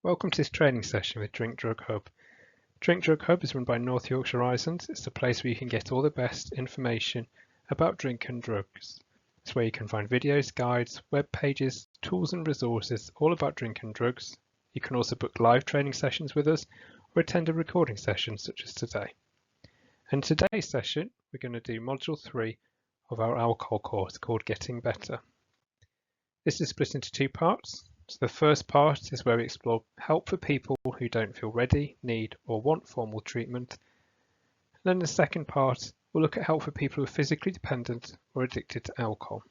Welcome to this training session with Drink Drug Hub. Drink Drug Hub is run by North Yorkshire Horizons. It's the place where you can get all the best information about drink and drugs. It's where you can find videos, guides, web pages, tools and resources all about drink and drugs. You can also book live training sessions with us or attend a recording session such as today. In today's session, we're going to do Module 3 of our alcohol course called Getting Better. This is split into two parts. So the first part is where we explore help for people who don't feel ready, need or want formal treatment. And then the second part, we'll look at help for people who are physically dependent or addicted to alcohol.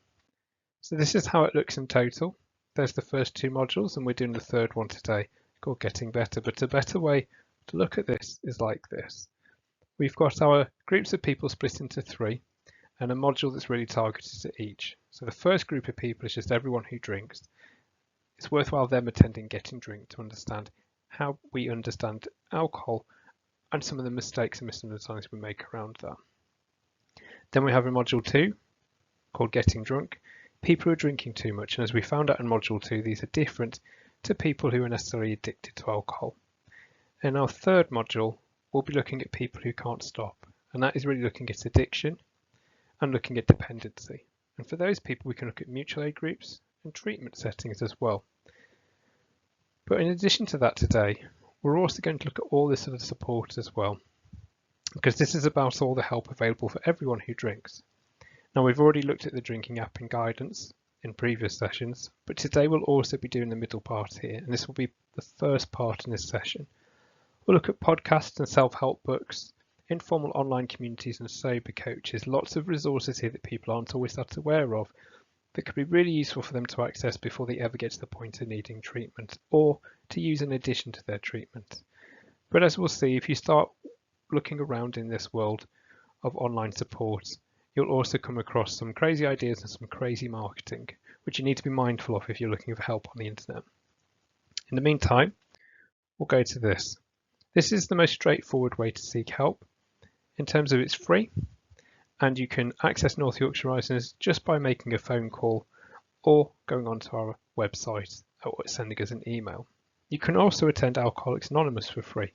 So this is how it looks in total. There's the first two modules and we're doing the third one today called Getting Better. But a better way to look at this is like this. We've got our groups of people split into three and a module that's really targeted at each. So the first group of people is just everyone who drinks. It's worthwhile them attending Getting Drink to understand how we understand alcohol and some of the mistakes and misunderstandings we make around that. Then we have in Module 2 called Getting Drunk, people who are drinking too much. And as we found out in Module 2, these are different to people who are necessarily addicted to alcohol. In our third module, we'll be looking at people who can't stop. And that is really looking at addiction and looking at dependency. And for those people, we can look at mutual aid groups and treatment settings as well. But in addition to that today, we're also going to look at all this sort of support as well, because this is about all the help available for everyone who drinks. Now we've already looked at the drinking app and guidance in previous sessions, but today we'll also be doing the middle part here, and this will be the first part in this session. We'll look at podcasts and self-help books, informal online communities and sober coaches, lots of resources here that people aren't always that aware of, that could be really useful for them to access before they ever get to the point of needing treatment or to use in addition to their treatment. But as we'll see, if you start looking around in this world of online support, you'll also come across some crazy ideas and some crazy marketing, which you need to be mindful of if you're looking for help on the internet. In the meantime, we'll go to this. This is the most straightforward way to seek help. In terms of it's free, and you can access North Yorkshire Horizons just by making a phone call or going onto our website or sending us an email. You can also attend Alcoholics Anonymous for free.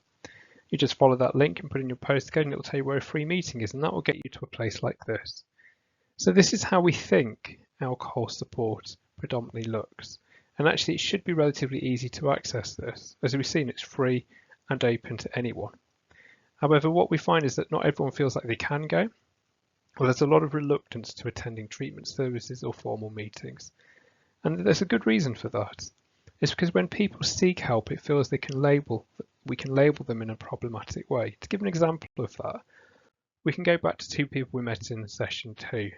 You just follow that link and put in your postcode and it will tell you where a free meeting is, and that will get you to a place like this. So this is how we think alcohol support predominantly looks. And actually it should be relatively easy to access this. As we've seen, it's free and open to anyone. However, what we find is that not everyone feels like they can go. Well, there's a lot of reluctance to attending treatment services or formal meetings. And there's a good reason for that. It's because when people seek help, it feels we can label them in a problematic way. To give an example of that, we can go back to two people we met in session 2.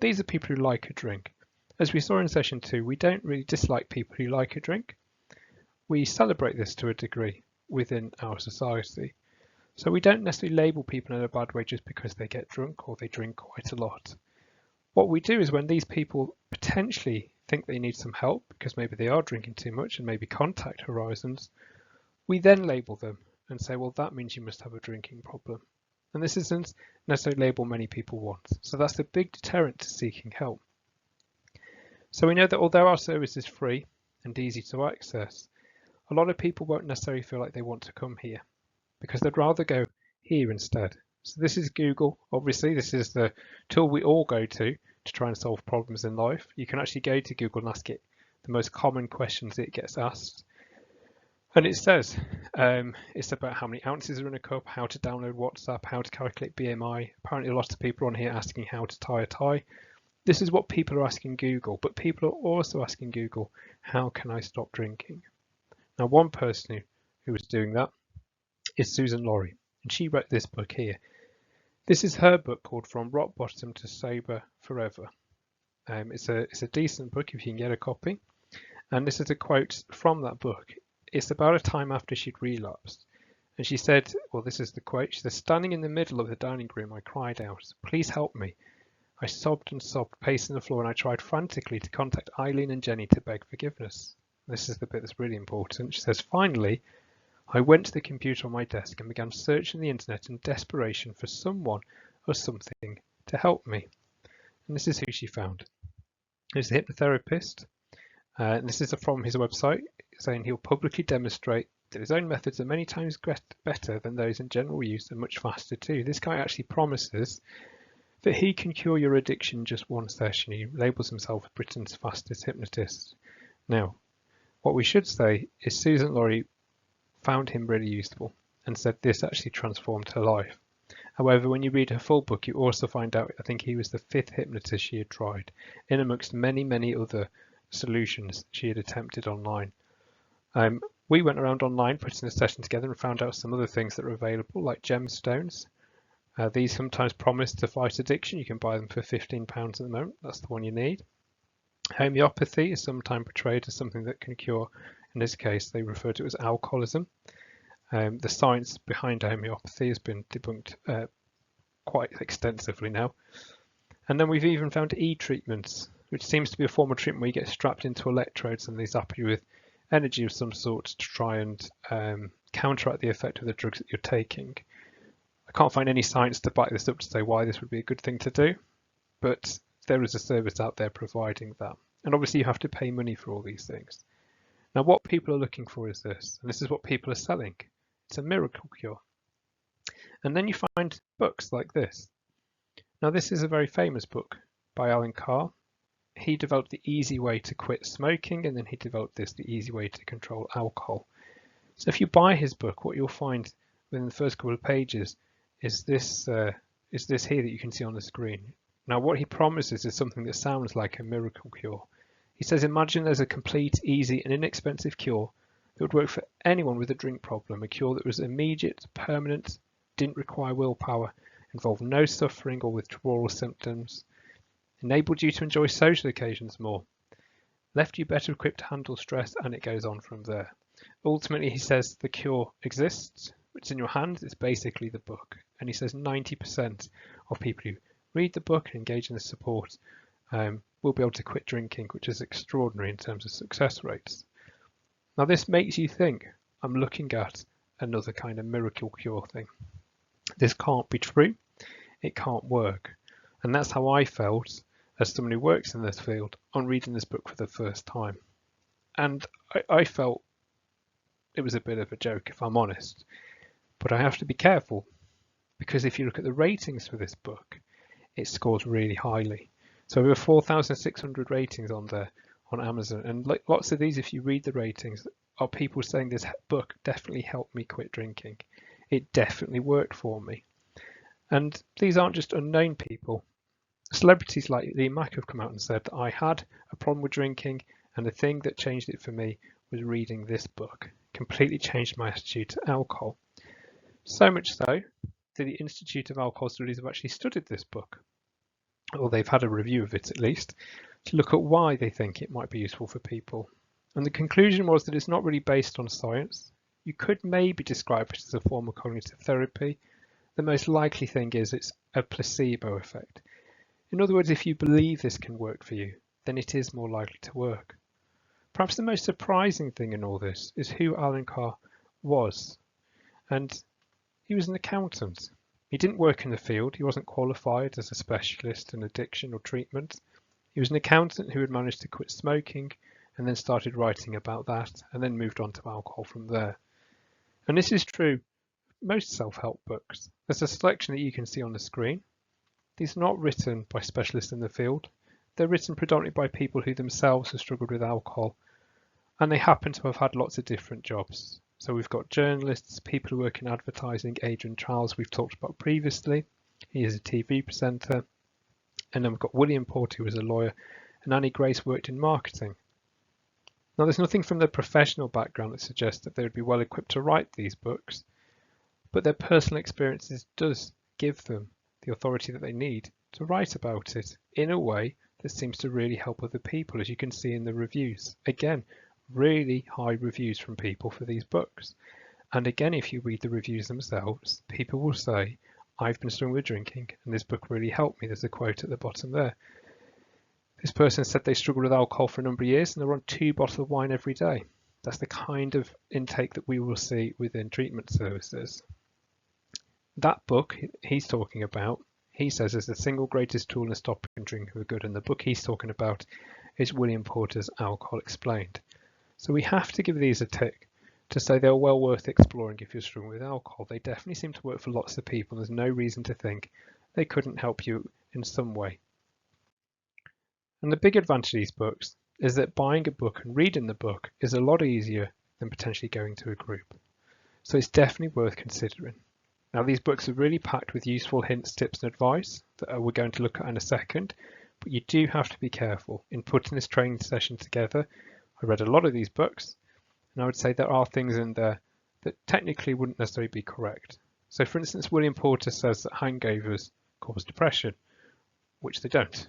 These are people who like a drink. As we saw in session 2, we don't really dislike people who like a drink. We celebrate this to a degree within our society. So we don't necessarily label people in a bad way just because they get drunk or they drink quite a lot. What we do is when these people potentially think they need some help because maybe they are drinking too much and maybe contact Horizons, we then label them and say, well, that means you must have a drinking problem. And this isn't necessarily a label many people want. So that's a big deterrent to seeking help. So we know that although our service is free and easy to access, a lot of people won't necessarily feel like they want to come here, because they'd rather go here instead. So this is Google. Obviously, this is the tool we all go to try and solve problems in life. You can actually go to Google and ask it the most common questions it gets asked. And it says it's about how many ounces are in a cup, how to download WhatsApp, how to calculate BMI. Apparently, a lot of people on here asking how to tie a tie. This is what people are asking Google, but people are also asking Google, how can I stop drinking? Now, one person who was doing that is Susan Laurie, and she wrote this book here. This is her book called From Rock Bottom to Sober Forever. It's a decent book if you can get a copy, and this is a quote from that book. It's about a time after she'd relapsed, and she said, well, this is the quote, she said, standing in the middle of the dining room, I cried out, please help me. I sobbed and sobbed, pacing the floor, and I tried frantically to contact Eileen and Jenny to beg forgiveness. This is the bit that's really important. She says, finally, I went to the computer on my desk and began searching the internet in desperation for someone or something to help me. And this is who she found. It was a hypnotherapist, And this is from his website, saying he'll publicly demonstrate that his own methods are many times better than those in general use and much faster too. This guy actually promises that he can cure your addiction in just one session. He labels himself Britain's fastest hypnotist. Now, what we should say is Susan Laurie found him really useful and said this actually transformed her life. However, when you read her full book, you also find out I think he was the 5th hypnotist she had tried, in amongst many other solutions she had attempted online. We went around online putting a session together and found out some other things that are available, like gemstones. These sometimes promise to fight addiction. You can buy them for £15 at the moment. That's the one you need. Homeopathy is sometimes portrayed as something that can cure. In this case, they refer to it as alcoholism. The science behind homeopathy has been debunked quite extensively now. And then we've even found e-treatments, which seems to be a form of treatment where you get strapped into electrodes and they zap you with energy of some sort to try and counteract the effect of the drugs that you're taking. I can't find any science to back this up to say why this would be a good thing to do, but there is a service out there providing that. And obviously you have to pay money for all these things. Now what people are looking for is this, and this is what people are selling. It's a miracle cure. And then you find books like this. Now this is a very famous book by Alan Carr. He developed the easy way to quit smoking, and then he developed this, the easy way to control alcohol. So if you buy his book, what you'll find within the first couple of pages is this here that you can see on the screen. Now what he promises is something that sounds like a miracle cure. He says, imagine there's a complete, easy and inexpensive cure that would work for anyone with a drink problem, a cure that was immediate, permanent, didn't require willpower, involved no suffering or withdrawal symptoms, enabled you to enjoy social occasions more, left you better equipped to handle stress, and it goes on from there. Ultimately, he says the cure exists, it's in your hands, it's basically the book. And he says 90% of people who read the book and engage in the support will be able to quit drinking, which is extraordinary in terms of success rates. Now this makes you think, I'm looking at another kind of miracle cure thing. This can't be true, it can't work. And that's how I felt as someone who works in this field on reading this book for the first time. And I felt it was a bit of a joke, if I'm honest. But I have to be careful, because if you look at the ratings for this book, it scores really highly. So over 4,600 ratings on there on Amazon. And lots of these, if you read the ratings, are people saying this book definitely helped me quit drinking. It definitely worked for me. And these aren't just unknown people. Celebrities like Lee Mack have come out and said that I had a problem with drinking, and the thing that changed it for me was reading this book. Completely changed my attitude to alcohol. So much so that the Institute of Alcohol Studies have actually studied this book, or they've had a review of it at least, to look at why they think it might be useful for people. And the conclusion was that it's not really based on science. You could maybe describe it as a form of cognitive therapy. The most likely thing is it's a placebo effect. In other words, if you believe this can work for you, then it is more likely to work. Perhaps the most surprising thing in all this is who Alan Carr was. And he was an accountant. He didn't work in the field. He wasn't qualified as a specialist in addiction or treatment. He was an accountant who had managed to quit smoking and then started writing about that and then moved on to alcohol from there. And this is true of most self-help books. There's a selection that you can see on the screen. These are not written by specialists in the field. They're written predominantly by people who themselves have struggled with alcohol, and they happen to have had lots of different jobs. So we've got journalists, people who work in advertising. Adrian Charles we've talked about previously. He is a TV presenter. And then we've got William Porter, who was a lawyer, and Annie Grace worked in marketing. Now there's nothing from their professional background that suggests that they would be well equipped to write these books, but their personal experiences does give them the authority that they need to write about it in a way that seems to really help other people, as you can see in the reviews. Again, really high reviews from people for these books. And again, if you read the reviews themselves, people will say, I've been struggling with drinking and this book really helped me. There's a quote at the bottom there. This person said they struggled with alcohol for a number of years and they're on 2 bottles of wine every day. That's the kind of intake that we will see within treatment services. That book he's talking about, he says, is the single greatest tool in stopping drinking for good. And the book he's talking about is William Porter's Alcohol Explained. So we have to give these a tick to say they're well worth exploring if you're struggling with alcohol. They definitely seem to work for lots of people. There's no reason to think they couldn't help you in some way. And the big advantage of these books is that buying a book and reading the book is a lot easier than potentially going to a group. So it's definitely worth considering. Now, these books are really packed with useful hints, tips and advice that we're going to look at in a second, but you do have to be careful in putting this training session together. I read a lot of these books, and I would say there are things in there that technically wouldn't necessarily be correct. So for instance, William Porter says that hangovers cause depression, which they don't.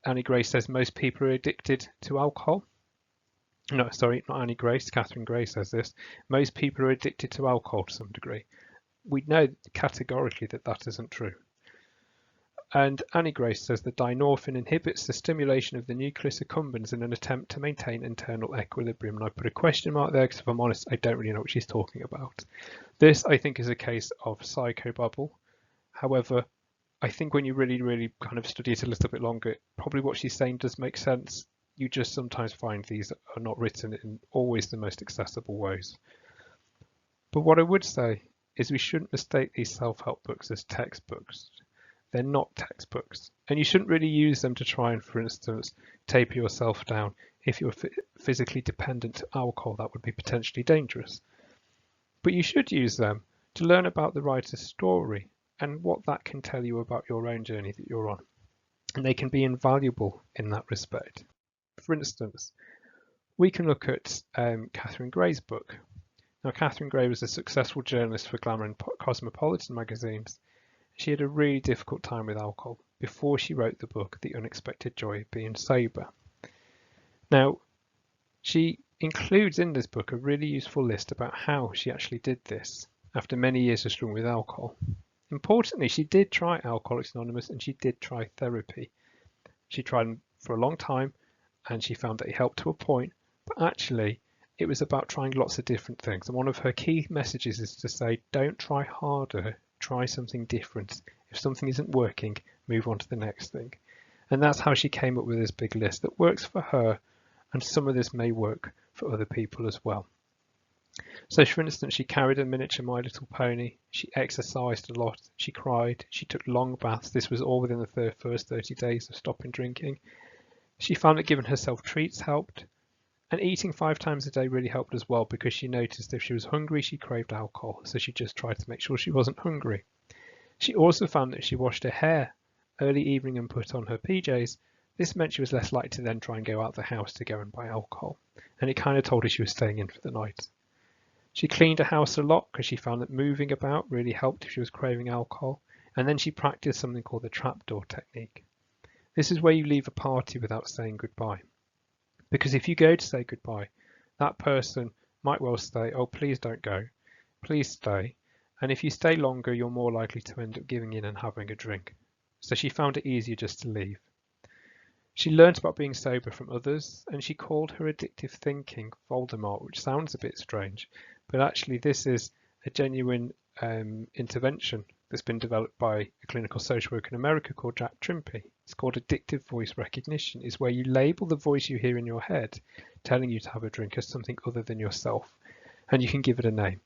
Annie Gray says most people are addicted to alcohol. No, sorry, not Annie Gray, Catherine Gray says this. Most people are addicted to alcohol to some degree. We know categorically that that isn't true. And Annie Gray says that dynorphin inhibits the stimulation of the nucleus accumbens in an attempt to maintain internal equilibrium. And I put a question mark there because if I'm honest, I don't really know what she's talking about. This, I think, is a case of psychobabble. However, I think when you really kind of study it a little bit longer, probably what she's saying does make sense. You just sometimes find these are not written in always the most accessible ways. But what I would say is we shouldn't mistake these self-help books as textbooks. They're not textbooks, and you shouldn't really use them to try and, for instance, taper yourself down. If you're physically dependent to alcohol, that would be potentially dangerous. But you should use them to learn about the writer's story and what that can tell you about your own journey that you're on. And they can be invaluable in that respect. For instance, we can look at Catherine Gray's book. Now, Catherine Gray was a successful journalist for Glamour and Cosmopolitan magazines. She had a really difficult time with alcohol before she wrote the book, The Unexpected Joy of Being Sober. Now, she includes in this book a really useful list about how she actually did this after many years of struggling with alcohol. Importantly, she did try Alcoholics Anonymous and she did try therapy. She tried them for a long time and she found that it helped to a point, but actually it was about trying lots of different things. And one of her key messages is to say, don't try harder, try something different. If something isn't working, move on to the next thing. And that's how she came up with this big list that works for her, and some of this may work for other people as well. So for instance, she carried a miniature My Little Pony, she exercised a lot, she cried, she took long baths. This was all within the first 30 days of stopping drinking. She found that giving herself treats helped, and eating 5 times a day really helped as well, because she noticed if she was hungry, she craved alcohol, so she just tried to make sure she wasn't hungry. She also found that if she washed her hair early evening and put on her PJs, this meant she was less likely to then try and go out the house to go and buy alcohol, and it kind of told her she was staying in for the night. She cleaned her house a lot because she found that moving about really helped if she was craving alcohol, and then she practiced something called the trapdoor technique. This is where you leave a party without saying goodbye. Because if you go to say goodbye, that person might well say, oh, please don't go, please stay. And if you stay longer, you're more likely to end up giving in and having a drink. So she found it easier just to leave. She learnt about being sober from others, and she called her addictive thinking Voldemort, which sounds a bit strange, but actually this is a genuine intervention that's been developed by a clinical social worker in America called Jack Trimpey. It's called addictive voice recognition. It's where you label the voice you hear in your head telling you to have a drink as something other than yourself, and you can give it a name.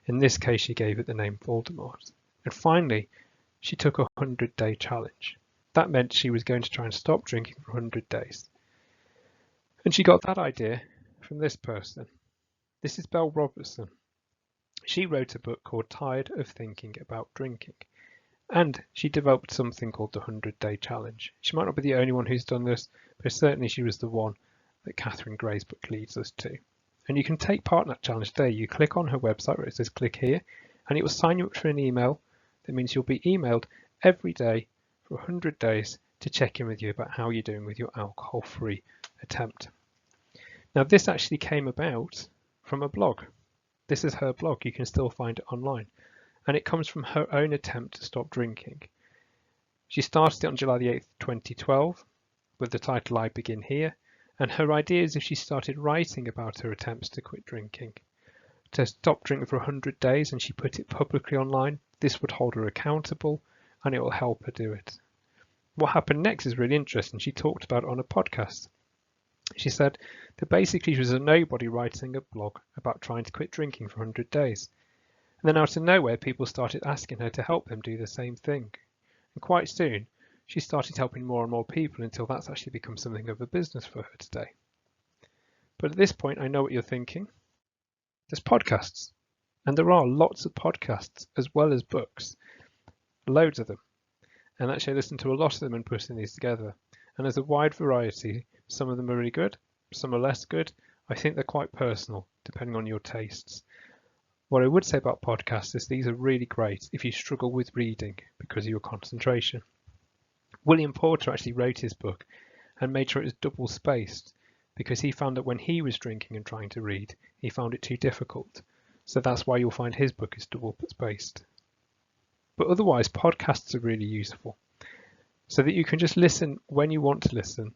In this case, she gave it the name Voldemort. And finally, she took a 100-day challenge. That meant she was going to try and stop drinking for 100 days. And she got that idea from this person. This is Belle Robertson. She wrote a book called Tired of Thinking About Drinking. And she developed something called the 100-day challenge. She might not be the only one who's done this, but certainly she was the one that Catherine Gray's book leads us to. And you can take part in that challenge today. You click on her website where it says click here, and it will sign you up for an email. That means you'll be emailed every day for 100 days to check in with you about how you're doing with your alcohol-free attempt. Now, this actually came about from a blog. This is her blog. You can still find it online. And it comes from her own attempt to stop drinking. She started it on July the 8th, 2012, with the title I Begin Here. And her idea is if she started writing about her attempts to quit drinking, to stop drinking for 100 days, and she put it publicly online, this would hold her accountable and it will help her do it. What happened next is really interesting. She talked about it on a podcast. She said that basically she was a nobody writing a blog about trying to quit drinking for 100 days. And then out of nowhere, people started asking her to help them do the same thing. And quite soon, she started helping more and more people until that's actually become something of a business for her today. But at this point, I know what you're thinking. There's podcasts. And there are lots of podcasts as well as books. Loads of them. And actually I listened to a lot of them and putting these together. And there's a wide variety. Some of them are really good, some are less good. I think they're quite personal, depending on your tastes. What I would say about podcasts is these are really great if you struggle with reading because of your concentration. William Porter actually wrote his book and made sure it was double spaced because he found that when he was drinking and trying to read, he found it too difficult. So that's why you'll find his book is double spaced. But otherwise, podcasts are really useful so that you can just listen when you want to listen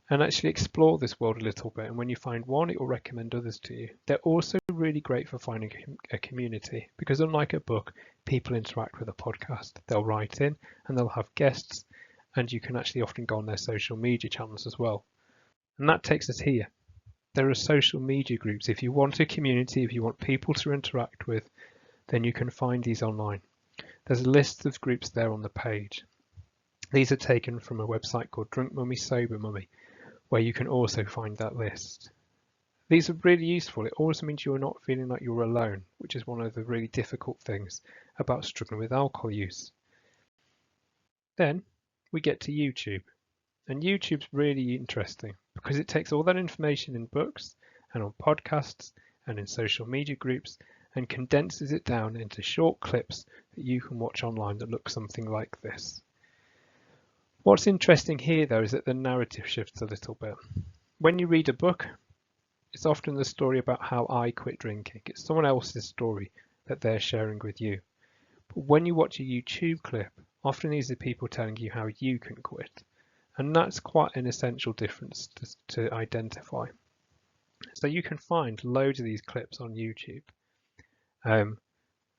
and actually explore this world a little bit. And when you find one, it will recommend others to you. They're also really great for finding a community because unlike a book, people interact with a podcast. They'll write in and they'll have guests, and you can actually often go on their social media channels as well. And that takes us here. There are social media groups. If you want a community, if you want people to interact with, then you can find these online. There's a list of groups there on the page. These are taken from a website called Drunk Mummy Sober Mummy, where you can also find that list. These are really useful. It also means you're not feeling like you're alone, which is one of the really difficult things about struggling with alcohol use. Then we get to YouTube. And YouTube's really interesting because it takes all that information in books and on podcasts and in social media groups and condenses it down into short clips that you can watch online that look something like this. What's interesting here though is that the narrative shifts a little bit. When you read a book, it's often the story about how I quit drinking. It's someone else's story that they're sharing with you. But when you watch a YouTube clip, often these are people telling you how you can quit. And that's quite an essential difference to identify. So you can find loads of these clips on YouTube.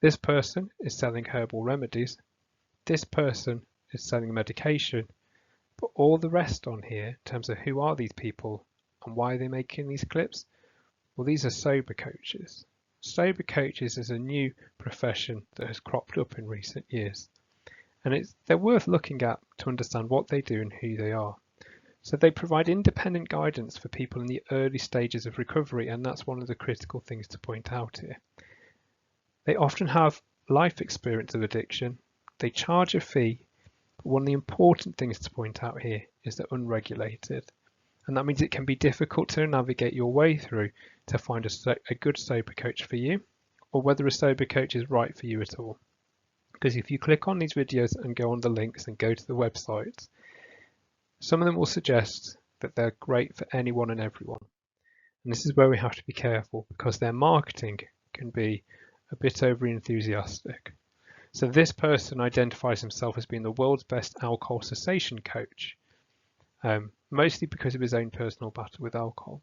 This person is selling herbal remedies. This person is selling medication. But all the rest on here, in terms of who are these people and why are they making these clips, well, these are sober coaches. Sober coaches is a new profession that has cropped up in recent years. And they're worth looking at to understand what they do and who they are. So they provide independent guidance for people in the early stages of recovery, and that's one of the critical things to point out here. They often have life experience of addiction. They charge a fee, but one of the important things to point out here is they're unregulated. And that means it can be difficult to navigate your way through to find a good sober coach for you, or whether a sober coach is right for you at all. Because if you click on these videos and go on the links and go to the websites, some of them will suggest that they're great for anyone and everyone. And this is where we have to be careful because their marketing can be a bit over enthusiastic. So this person identifies himself as being the world's best alcohol cessation coach, mostly because of his own personal battle with alcohol.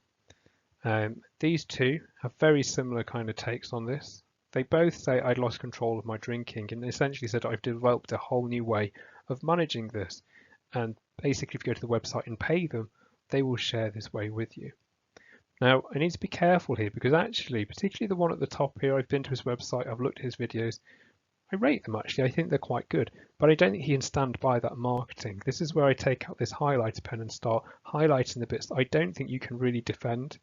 These two have very similar kind of takes on this. They both say I'd lost control of my drinking and essentially said I've developed a whole new way of managing this. And basically if you go to the website and pay them, they will share this way with you. Now I need to be careful here because actually, particularly the one at the top here, I've been to his website, I've looked at his videos. I rate them actually, I think they're quite good, but I don't think he can stand by that marketing. This is where I take out this highlighter pen and start highlighting the bits that I don't think you can really defend.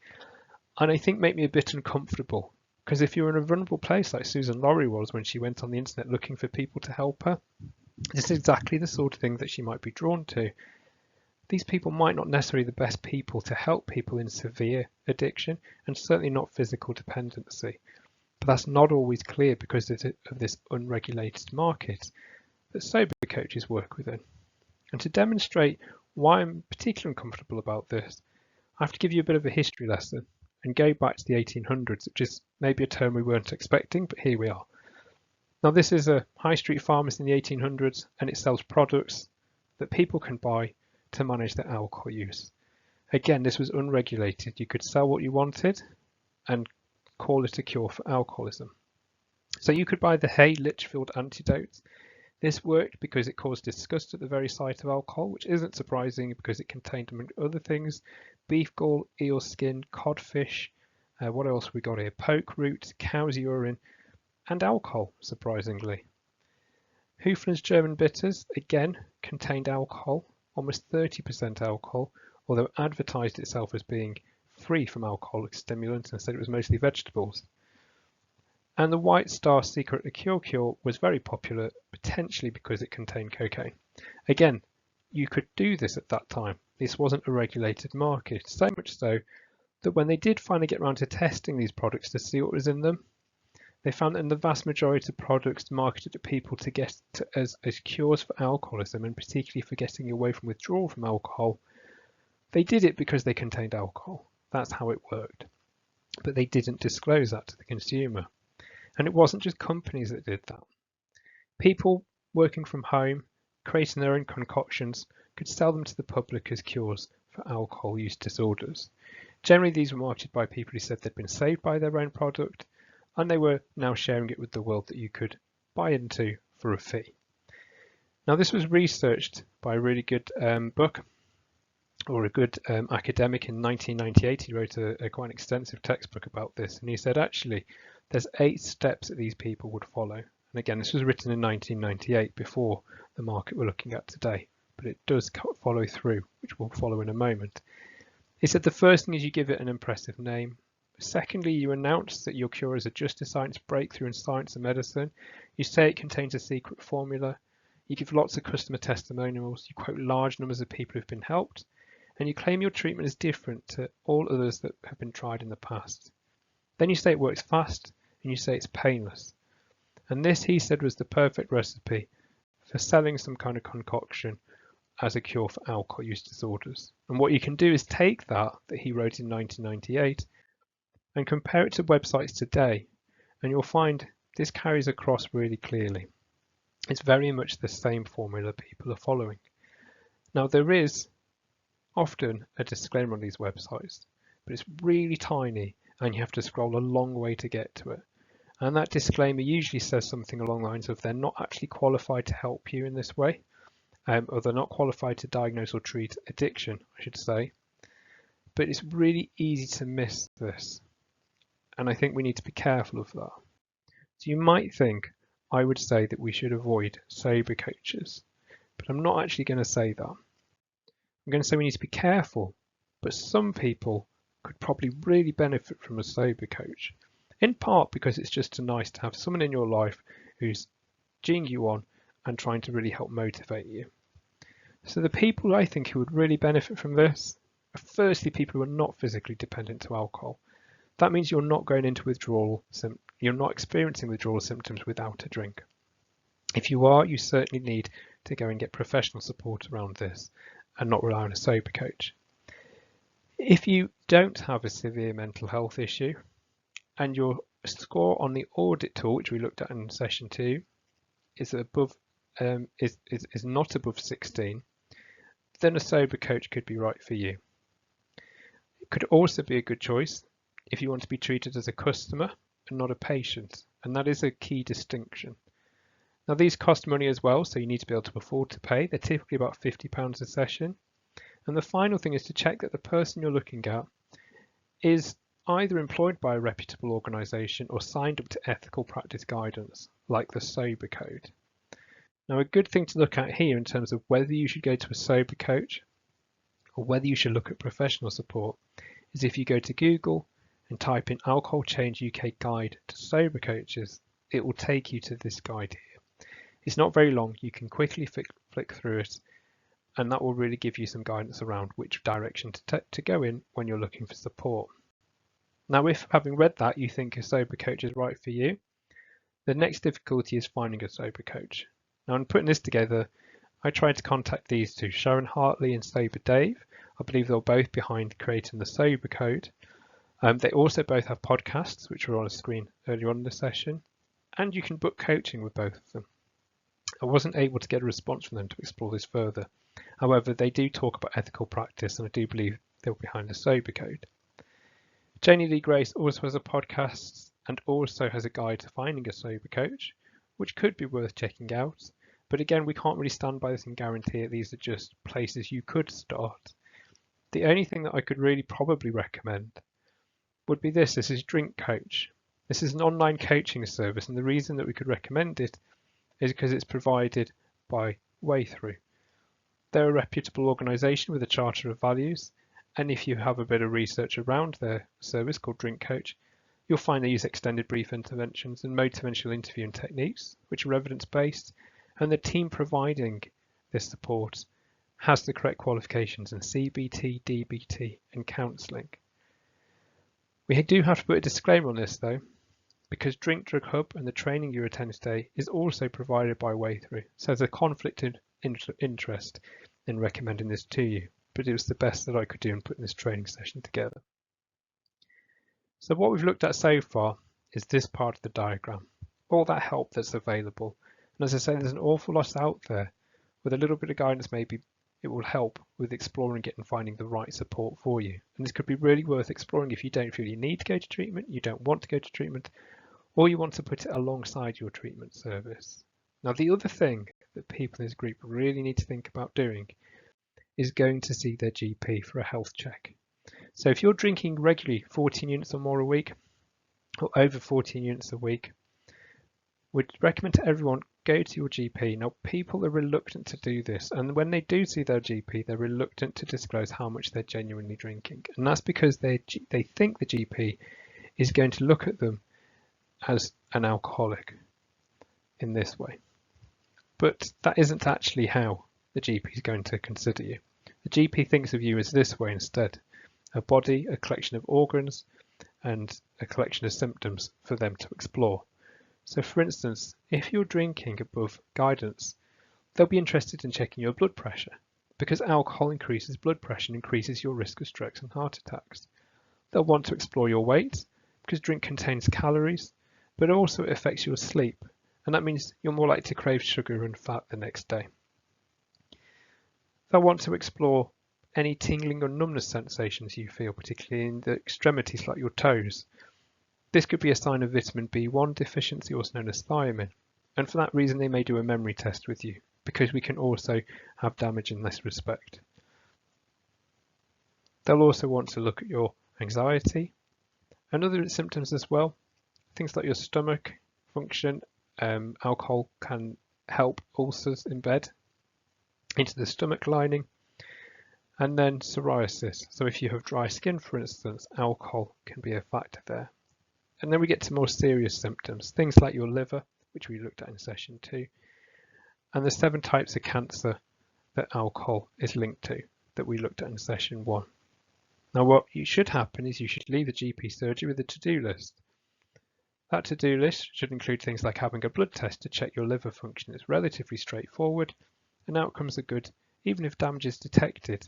And I think make me a bit uncomfortable. Because if you're in a vulnerable place like Susan Laurie was when she went on the internet looking for people to help her, this is exactly the sort of thing that she might be drawn to. These people might not necessarily be the best people to help people in severe addiction and certainly not physical dependency. But that's not always clear because of this unregulated market that sober coaches work within. And to demonstrate why I'm particularly uncomfortable about this, I have to give you a bit of a history lesson and go back to the 1800s, which is maybe a term we weren't expecting, but here we are. Now this is a high street pharmacy in the 1800s and it sells products that people can buy to manage their alcohol use. Again, this was unregulated. You could sell what you wanted and call it a cure for alcoholism. So you could buy the Hay Litchfield antidote. This worked because it caused disgust at the very sight of alcohol, which isn't surprising because it contained, among other things, beef gall, eel skin, codfish, what else we got here? Poke root, cow's urine, and alcohol, surprisingly. Hufner's German bitters, again, contained alcohol, almost 30% alcohol, although it advertised itself as being free from alcoholic stimulants and said it was mostly vegetables. And the White Star Secret Liqueur Cure was very popular, potentially because it contained cocaine. Again, you could do this at that time. This wasn't a regulated market, so much so that when they did finally get around to testing these products to see what was in them, they found that in the vast majority of products marketed to people to get as cures for alcoholism, and particularly for getting away from withdrawal from alcohol, they did it because they contained alcohol. That's how it worked. But they didn't disclose that to the consumer. And it wasn't just companies that did that. People working from home, creating their own concoctions, could sell them to the public as cures for alcohol use disorders. Generally, these were marketed by people who said they'd been saved by their own product, and they were now sharing it with the world that you could buy into for a fee. Now, this was researched by a really good book, or a good academic in 1998. He wrote a quite extensive textbook about this, and he said, actually, there's 8 steps that these people would follow. And again, this was written in 1998, before the market we're looking at today, but it does follow through, which we'll follow in a moment. He said the first thing is you give it an impressive name. Secondly, you announce that your cure is a Just a Science breakthrough in science and medicine. You say it contains a secret formula. You give lots of customer testimonials. You quote large numbers of people who've been helped. And you claim your treatment is different to all others that have been tried in the past. Then you say it works fast, and you say it's painless. And this, he said, was the perfect recipe for selling some kind of concoction as a cure for alcohol use disorders. And what you can do is take that he wrote in 1998 and compare it to websites today, and you'll find this carries across really clearly. It's very much the same formula people are following. Now, there is often a disclaimer on these websites, but it's really tiny and you have to scroll a long way to get to it. And that disclaimer usually says something along the lines of they're not actually qualified to help you in this way, or they're not qualified to diagnose or treat addiction, I should say. But it's really easy to miss this, and I think we need to be careful of that. So you might think I would say that we should avoid sober coaches, but I'm not actually going to say that. I'm going to say we need to be careful, but some people could probably really benefit from a sober coach, in part because it's just nice to have someone in your life who's geeing you on and trying to really help motivate you. So the people I think who would really benefit from this are firstly people who are not physically dependent to alcohol. That means you're not going into withdrawal, you're not experiencing withdrawal symptoms without a drink. If you are, you certainly need to go and get professional support around this and not rely on a sober coach. If you don't have a severe mental health issue and your score on the audit tool, which we looked at in session 2, is above is not above 16, then a sober coach could be right for you. It could also be a good choice if you want to be treated as a customer and not a patient, and that is a key distinction. Now, these cost money as well, so you need to be able to afford to pay. They're typically about £50 a session. And the final thing is to check that the person you're looking at is either employed by a reputable organisation or signed up to ethical practice guidance, like the Sober Code. Now, a good thing to look at here in terms of whether you should go to a sober coach or whether you should look at professional support is if you go to Google and type in Alcohol Change UK Guide to Sober Coaches, it will take you to this guide here. It's not very long, you can quickly flick through it, and that will really give you some guidance around which direction to go in when you're looking for support. Now, if having read that you think a sober coach is right for you, the next difficulty is finding a sober coach. Now, in putting this together, I tried to contact these two, Sharon Hartley and Sober Dave. I believe they're both behind creating the Sober Code. They also both have podcasts, which were on a screen earlier on in the session, and you can book coaching with both of them. I wasn't able to get a response from them to explore this further. However, they do talk about ethical practice, and I do believe they're behind the Sober Code. Janie Lee Grace also has a podcast and also has a guide to finding a sober coach, which could be worth checking out. But again, we can't really stand by this and guarantee it. These are just places you could start. The only thing that I could really probably recommend would be this. This is Drink Coach. This is an online coaching service, and the reason that we could recommend it is because it's provided by Waythrough. They're a reputable organisation with a charter of values, and if you have a bit of research around their service called Drink Coach, you'll find they use extended brief interventions and motivational interviewing techniques, which are evidence-based, and the team providing this support has the correct qualifications in CBT, DBT, and counselling. We do have to put a disclaimer on this though, because Drink Drug Hub and the training you attend today is also provided by Waythrough, so there's a conflict of interest in recommending this to you, but it was the best that I could do in putting this training session together. So what we've looked at so far is this part of the diagram, all that help that's available. And as I say, there's an awful lot out there. With a little bit of guidance, maybe it will help with exploring it and finding the right support for you. And this could be really worth exploring if you don't feel you need to go to treatment, you don't want to go to treatment, or you want to put it alongside your treatment service. Now, the other thing that people in this group really need to think about doing is going to see their GP for a health check. So if you're drinking regularly 14 units or more a week, or over 14 units a week, we'd recommend to everyone go to your GP. Now, people are reluctant to do this, and when they do see their GP, they're reluctant to disclose how much they're genuinely drinking, and that's because they think the GP is going to look at them as an alcoholic in this way. But that isn't actually how the GP is going to consider you. The GP thinks of you as this way instead: a body, a collection of organs, and a collection of symptoms for them to explore. So for instance, if you're drinking above guidance, they'll be interested in checking your blood pressure, because alcohol increases blood pressure and increases your risk of strokes and heart attacks. They'll want to explore your weight, because drink contains calories, but also it affects your sleep, and that means you're more likely to crave sugar and fat the next day. They'll want to explore any tingling or numbness sensations you feel, particularly in the extremities like your toes. This could be a sign of vitamin B1 deficiency, also known as thiamine, and for that reason they may do a memory test with you, because we can also have damage in this respect. They'll also want to look at your anxiety and other symptoms as well, things like your stomach function. Alcohol can help ulcers embed into the stomach lining, and then psoriasis. So if you have dry skin, for instance, alcohol can be a factor there. And then we get to more serious symptoms, things like your liver, which we looked at in session 2, and the 7 types of cancer that alcohol is linked to that we looked at in session 1. Now what should happen is you should leave the GP surgery with a to-do list. That to-do list should include things like having a blood test to check your liver function. It's relatively straightforward and outcomes are good, even if damage is detected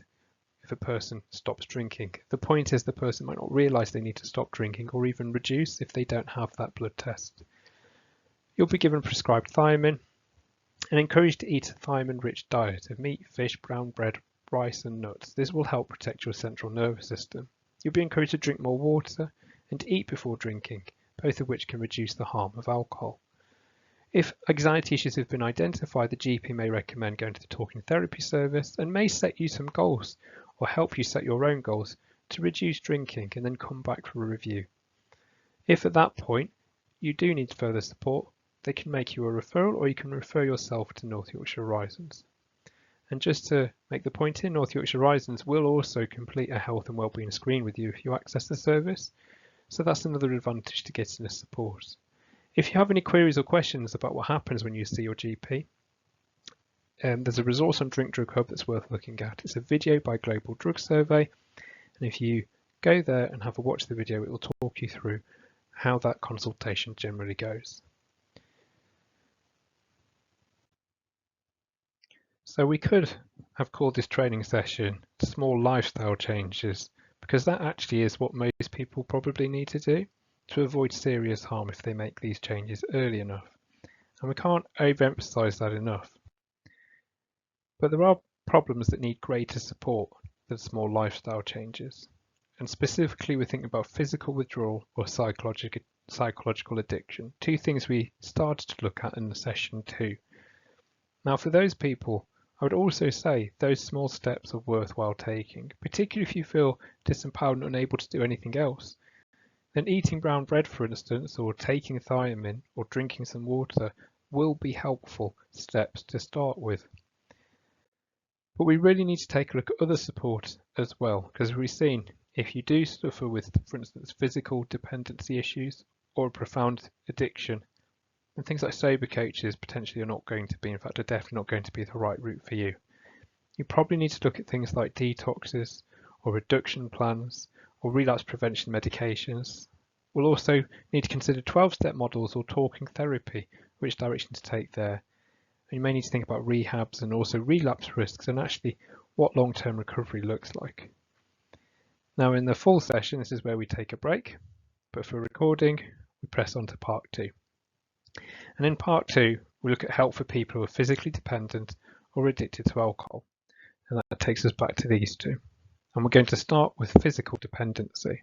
if a person stops drinking. The point is the person might not realise they need to stop drinking or even reduce if they don't have that blood test. You'll be given prescribed thiamine and encouraged to eat a thiamine-rich diet of meat, fish, brown bread, rice and nuts. This will help protect your central nervous system. You'll be encouraged to drink more water and to eat before drinking, both of which can reduce the harm of alcohol. If anxiety issues have been identified, the GP may recommend going to the talking therapy service and may set you some goals or help you set your own goals to reduce drinking and then come back for a review. If at that point you do need further support, they can make you a referral or you can refer yourself to North Yorkshire Horizons. And just to make the point here, North Yorkshire Horizons will also complete a health and wellbeing screen with you if you access the service. So that's another advantage to getting this support. If you have any queries or questions about what happens when you see your GP, there's a resource on Drink Drug Hub that's worth looking at. It's a video by Global Drug Survey, and if you go there and have a watch the video, it will talk you through how that consultation generally goes. So we could have called this training session Small Lifestyle Changes, because that actually is what most people probably need to do to avoid serious harm if they make these changes early enough. And we can't overemphasize that enough. But there are problems that need greater support than small lifestyle changes. And specifically, we're thinking about physical withdrawal or psychological addiction, 2 things we started to look at in the session 2. Now for those people, I would also say those small steps are worthwhile taking, particularly if you feel disempowered and unable to do anything else. Then eating brown bread, for instance, or taking thiamine or drinking some water will be helpful steps to start with. But we really need to take a look at other support as well, because we've seen if you do suffer with, for instance, physical dependency issues or a profound addiction, then things like sober coaches potentially are not going to be, in fact, are definitely not going to be the right route for you. You probably need to look at things like detoxes or reduction plans or relapse prevention medications. We'll also need to consider 12-step models or talking therapy, which direction to take there. You may need to think about rehabs and also relapse risks and actually what long-term recovery looks like. Now in the full session, this is where we take a break, but for recording, we press on to part 2. And in part 2, we look at help for people who are physically dependent or addicted to alcohol. And that takes us back to these two. And we're going to start with physical dependency.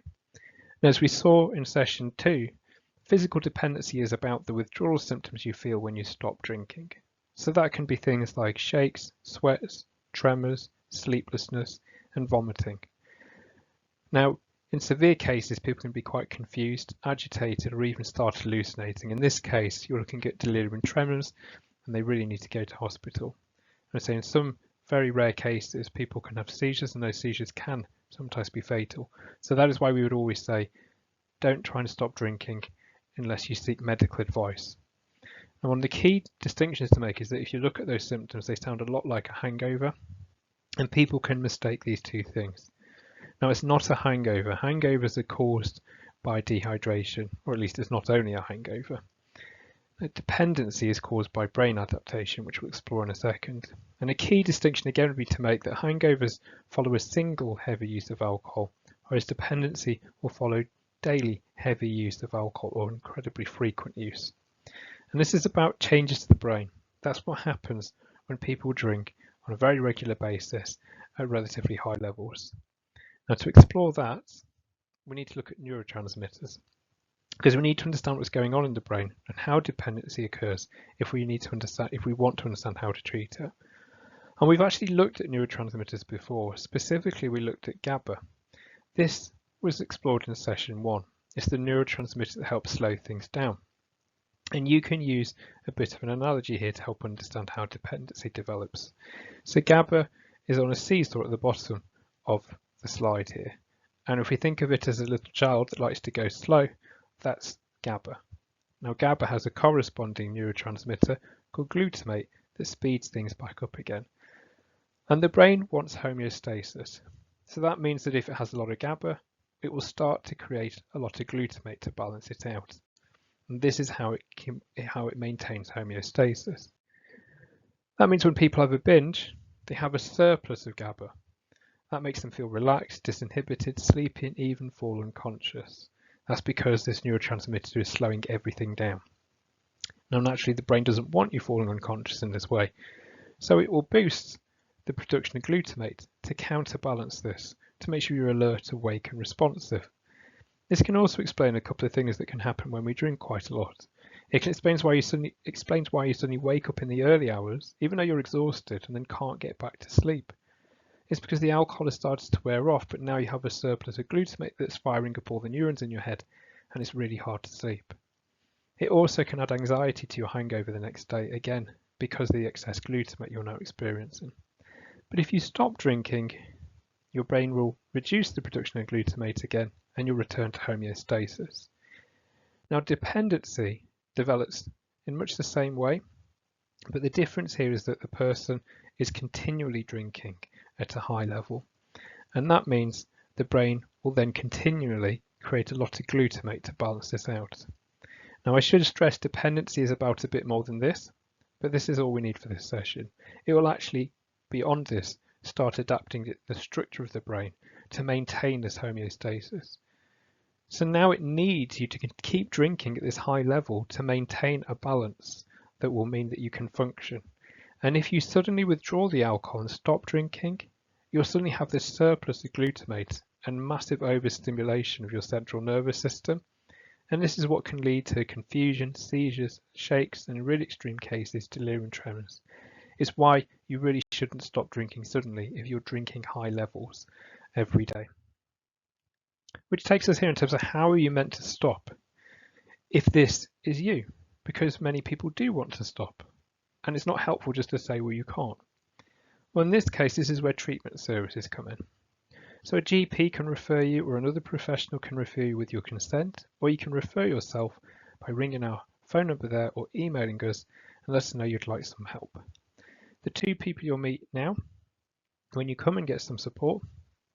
And as we saw in session 2, physical dependency is about the withdrawal symptoms you feel when you stop drinking. So that can be things like shakes, sweats, tremors, sleeplessness, and vomiting. Now, in severe cases, people can be quite confused, agitated, or even start hallucinating. In this case, you're looking at delirium tremors, and they really need to go to hospital. And I say in some very rare cases, people can have seizures, and those seizures can sometimes be fatal. So that is why we would always say, don't try and stop drinking unless you seek medical advice. And one of the key distinctions to make is that if you look at those symptoms, they sound a lot like a hangover, and people can mistake these two things. Now, it's not a hangover. Hangovers are caused by dehydration, or at least it's not only a hangover. The dependency is caused by brain adaptation, which we'll explore in a second. And a key distinction again would be to make that hangovers follow a single heavy use of alcohol, whereas dependency will follow daily heavy use of alcohol or incredibly frequent use. And this is about changes to the brain. That's what happens when people drink on a very regular basis at relatively high levels. Now, to explore that, we need to look at neurotransmitters, because we need to understand what's going on in the brain and how dependency occurs if we want to understand how to treat it. And we've actually looked at neurotransmitters before. Specifically, we looked at GABA. This was explored in session 1. It's the neurotransmitter that helps slow things down. And you can use a bit of an analogy here to help understand how dependency develops. So GABA is on a seesaw at the bottom of the slide here. And if we think of it as a little child that likes to go slow, that's GABA. Now GABA has a corresponding neurotransmitter called glutamate that speeds things back up again. And the brain wants homeostasis. So that means that if it has a lot of GABA, it will start to create a lot of glutamate to balance it out. And this is how it maintains homeostasis. That means when people have a binge, they have a surplus of GABA. That makes them feel relaxed, disinhibited, sleepy, and even fall unconscious. That's because this neurotransmitter is slowing everything down. Now, naturally, the brain doesn't want you falling unconscious in this way, so it will boost the production of glutamate to counterbalance this, to make sure you're alert, awake, and responsive. This can also explain a couple of things that can happen when we drink quite a lot. It explains why you suddenly wake up in the early hours, even though you're exhausted, and then can't get back to sleep. It's because the alcohol has started to wear off, but now you have a surplus of glutamate that's firing up all the neurons in your head, and it's really hard to sleep. It also can add anxiety to your hangover the next day, again, because of the excess glutamate you're now experiencing. But if you stop drinking, your brain will reduce the production of glutamate again, and you'll return to homeostasis. Now, dependency develops in much the same way, but the difference here is that the person is continually drinking at a high level, and that means the brain will then continually create a lot of glutamate to balance this out. Now, I should stress dependency is about a bit more than this, but this is all we need for this session. It will actually, beyond this, start adapting the structure of the brain to maintain this homeostasis. So now it needs you to keep drinking at this high level to maintain a balance that will mean that you can function. And if you suddenly withdraw the alcohol and stop drinking, you'll suddenly have this surplus of glutamate and massive overstimulation of your central nervous system. And this is what can lead to confusion, seizures, shakes, and in really extreme cases, delirium tremors. It's why you really shouldn't stop drinking suddenly if you're drinking high levels every day. Which takes us here in terms of how are you meant to stop if this is you? Because many people do want to stop. And it's not helpful just to say, well, you can't. Well, in this case, this is where treatment services come in. So a GP can refer you, or another professional can refer you with your consent, or you can refer yourself by ringing our phone number there or emailing us and let us know you'd like some help. The two people you'll meet now, when you come and get some support,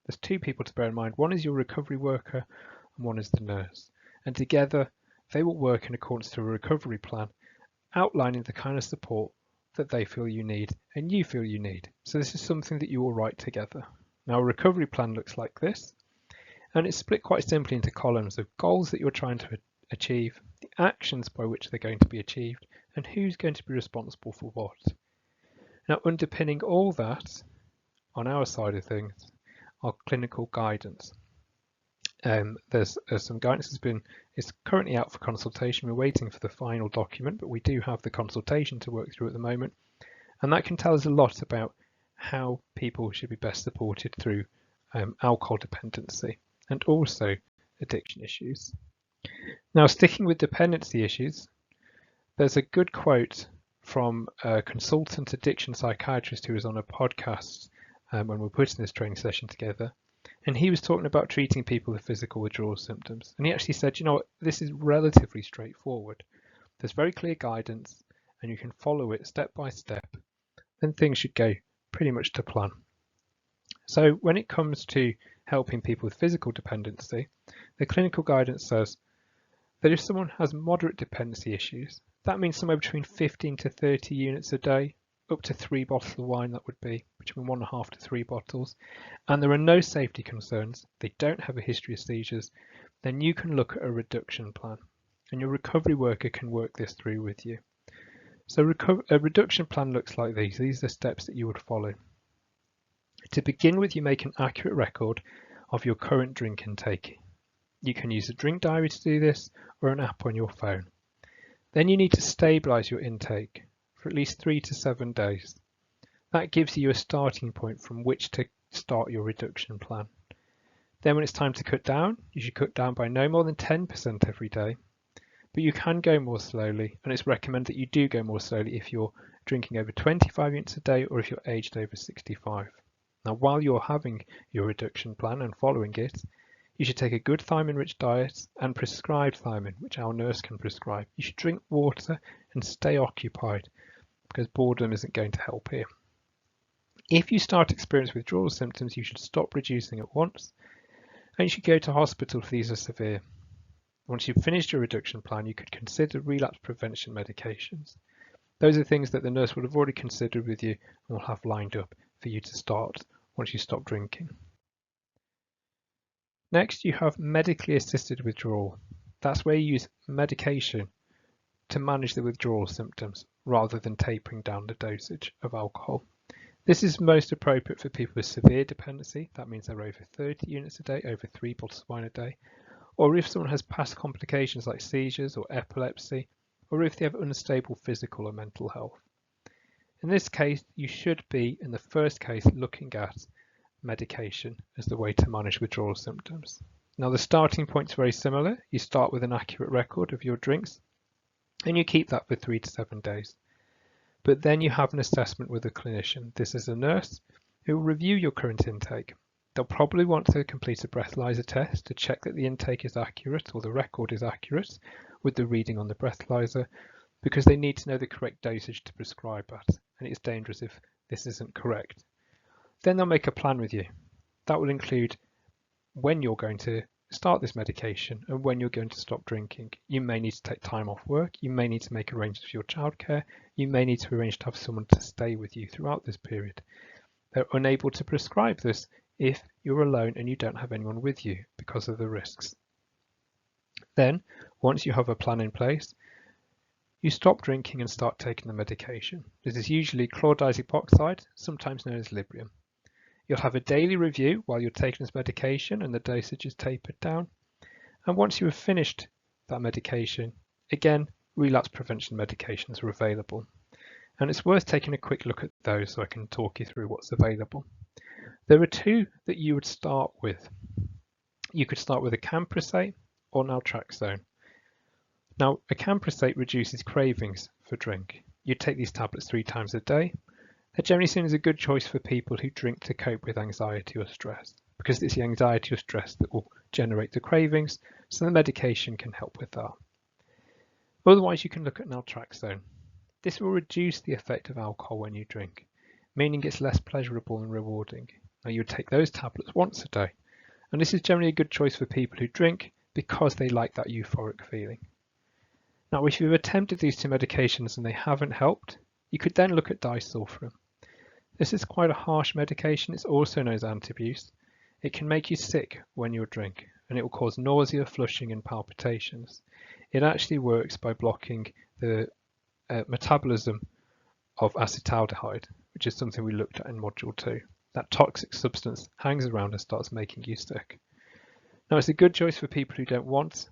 there's two people to bear in mind. One is your recovery worker and one is the nurse. And together, they will work in accordance to a recovery plan, outlining the kind of support that they feel you need and you feel you need. So this is something that you will write together. Now, a recovery plan looks like this, and it's split quite simply into columns of goals that you're trying to achieve, the actions by which they're going to be achieved, and who's going to be responsible for what. Now, underpinning all that, on our side of things, are clinical guidance. There's some guidance is currently out for consultation. We're waiting for the final document, but we do have the consultation to work through at the moment, and that can tell us a lot about how people should be best supported through alcohol dependency and also addiction issues. Now, sticking with dependency issues, there's a good quote from a consultant addiction psychiatrist who was on a podcast when we were putting this training session together. And he was talking about treating people with physical withdrawal symptoms. And he actually said, you know what, this is relatively straightforward. There's very clear guidance and you can follow it step by step. Then things should go pretty much to plan. So when it comes to helping people with physical dependency, the clinical guidance says that if someone has moderate dependency issues, that means somewhere between 15 to 30 units a day, up to 3 bottles of wine, that would be between 1.5 to 3 bottles, and there are no safety concerns, they don't have a history of seizures, then you can look at a reduction plan, and your recovery worker can work this through with you. So a reduction plan looks like these. These are the steps that you would follow. To begin with, you make an accurate record of your current drink intake. You can use a drink diary to do this or an app on your phone. Then you need to stabilise your intake for at least 3 to 7 days. That gives you a starting point from which to start your reduction plan. Then when it's time to cut down, you should cut down by no more than 10% every day. But you can go more slowly, and it's recommended that you do go more slowly if you're drinking over 25 units a day or if you're aged over 65. Now, while you're having your reduction plan and following it, you should take a good thiamine-rich diet and prescribed thiamine, which our nurse can prescribe. You should drink water and stay occupied because boredom isn't going to help here. If you start experiencing withdrawal symptoms, you should stop reducing at once, and you should go to hospital if these are severe. Once you've finished your reduction plan, you could consider relapse prevention medications. Those are things that the nurse would have already considered with you and will have lined up for you to start once you stop drinking. Next, you have medically assisted withdrawal. That's where you use medication to manage the withdrawal symptoms rather than tapering down the dosage of alcohol. This is most appropriate for people with severe dependency. That means they're over 30 units a day, over 3 bottles of wine a day. Or if someone has past complications like seizures or epilepsy, or if they have unstable physical or mental health. In this case, you should be, in the first case, looking at medication as the way to manage withdrawal symptoms. Now, the starting point is very similar. You start with an accurate record of your drinks, and you keep that for 3 to 7 days. But then you have an assessment with a clinician. This is a nurse who will review your current intake. They'll probably want to complete a breathalyzer test to check that the intake is accurate or the record is accurate with the reading on the breathalyzer, because they need to know the correct dosage to prescribe at, and it's dangerous if this isn't correct. Then they'll make a plan with you. That will include when you're going to start this medication and when you're going to stop drinking. You may need to take time off work, you may need to make arrangements for your childcare, you may need to arrange to have someone to stay with you throughout this period. They're unable to prescribe this if you're alone and you don't have anyone with you because of the risks. Then, once you have a plan in place, you stop drinking and start taking the medication. This is usually chlordiazide epoxide, sometimes known as Librium. You'll have a daily review while you're taking this medication and the dosage is tapered down. And once you have finished that medication, again, relapse prevention medications are available. And it's worth taking a quick look at those so I can talk you through what's available. There are two that you would start with. You could start with acamprosate or naltrexone. Now, acamprosate reduces cravings for drink. You take these tablets 3 times a day. They're generally seen as a good choice for people who drink to cope with anxiety or stress, because it's the anxiety or stress that will generate the cravings, so the medication can help with that. Otherwise, you can look at naltrexone. This will reduce the effect of alcohol when you drink, meaning it's less pleasurable and rewarding. Now, you would take those tablets once a day, and this is generally a good choice for people who drink because they like that euphoric feeling. Now, if you've attempted these 2 medications and they haven't helped, you could then look at disulfiram. This is quite a harsh medication. It's also known as antabuse. It can make you sick when you drink, and it will cause nausea, flushing, and palpitations. It actually works by blocking the metabolism of acetaldehyde, which is something we looked at in Module 2. That toxic substance hangs around and starts making you sick. Now, it's a good choice for people who don't want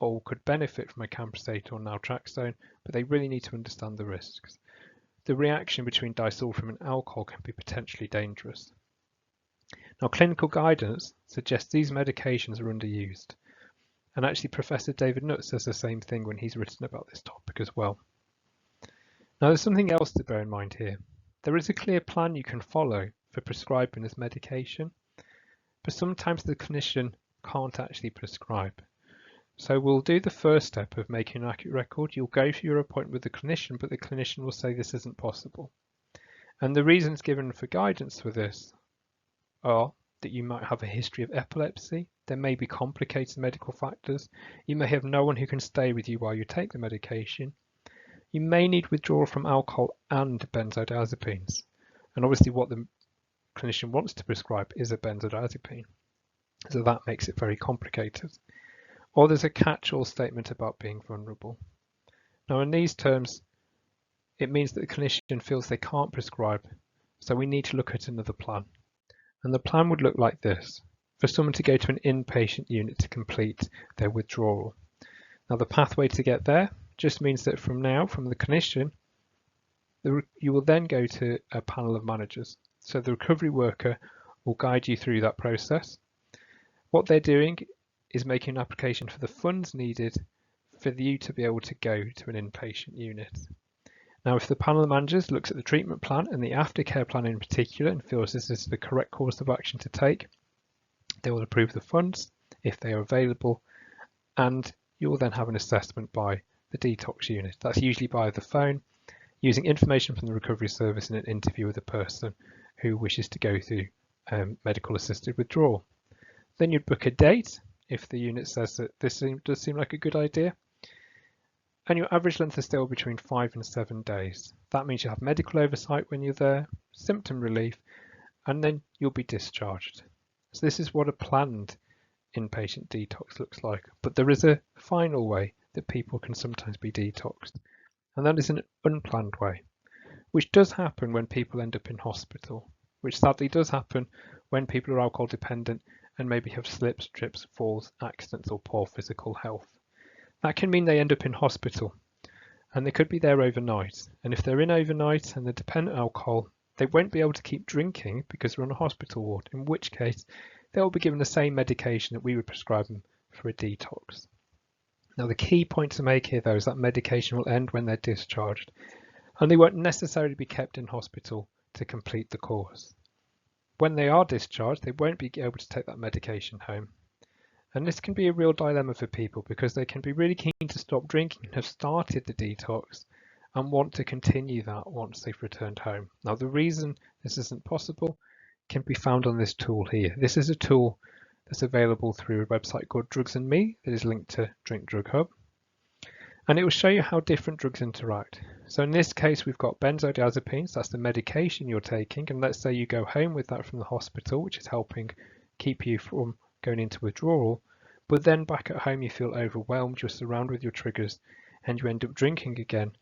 or could benefit from acamprosate or naltrexone, but they really need to understand the risks. The reaction between disulfiram and alcohol can be potentially dangerous. Now, clinical guidance suggests these medications are underused, and actually Professor David Nutt says the same thing when he's written about this topic as well. Now, there's something else to bear in mind here. There is a clear plan you can follow for prescribing this medication, but sometimes the clinician can't actually prescribe. So we'll do the first step of making an accurate record. You'll go for your appointment with the clinician, but the clinician will say this isn't possible. And the reasons given for guidance for this are that you might have a history of epilepsy, there may be complicated medical factors, you may have no one who can stay with you while you take the medication, you may need withdrawal from alcohol and benzodiazepines. And obviously what the clinician wants to prescribe is a benzodiazepine. So that makes it very complicated. Or there's a catch-all statement about being vulnerable. Now, in these terms, it means that the clinician feels they can't prescribe, so we need to look at another plan. And the plan would look like this: for someone to go to an inpatient unit to complete their withdrawal. Now, the pathway to get there just means that from the clinician, you will then go to a panel of managers. So the recovery worker will guide you through that process. What they're doing is making an application for the funds needed for you to be able to go to an inpatient unit. Now, if the panel of managers looks at the treatment plan and the aftercare plan in particular and feels this is the correct course of action to take, they will approve the funds if they are available, and you will then have an assessment by the detox unit. That's usually by the phone, using information from the recovery service in an interview with a person who wishes to go through medical assisted withdrawal. Then you'd book a date if the unit says that this does seem like a good idea. And your average length of stay will be between 5 and 7 days. That means you have medical oversight when you're there, symptom relief, and then you'll be discharged. So this is what a planned inpatient detox looks like. But there is a final way that people can sometimes be detoxed, and that is an unplanned way, which does happen when people end up in hospital, which sadly does happen when people are alcohol dependent and maybe have slips, trips, falls, accidents, or poor physical health. That can mean they end up in hospital, and they could be there overnight. And if they're in overnight and they're dependent on alcohol, they won't be able to keep drinking because they're on a hospital ward, in which case they will be given the same medication that we would prescribe them for a detox. Now, the key point to make here, though, is that medication will end when they're discharged, and they won't necessarily be kept in hospital to complete the course. When they are discharged, they won't be able to take that medication home. And this can be a real dilemma for people because they can be really keen to stop drinking and have started the detox and want to continue that once they've returned home. Now, the reason this isn't possible can be found on this tool here. This is a tool that's available through a website called Drugs and Me that is linked to Drink Drug Hub. And it will show you how different drugs interact. So in this case, we've got benzodiazepines, that's the medication you're taking. And let's say you go home with that from the hospital, which is helping keep you from going into withdrawal. But then back at home, you feel overwhelmed, you're surrounded with your triggers, and you end up drinking again.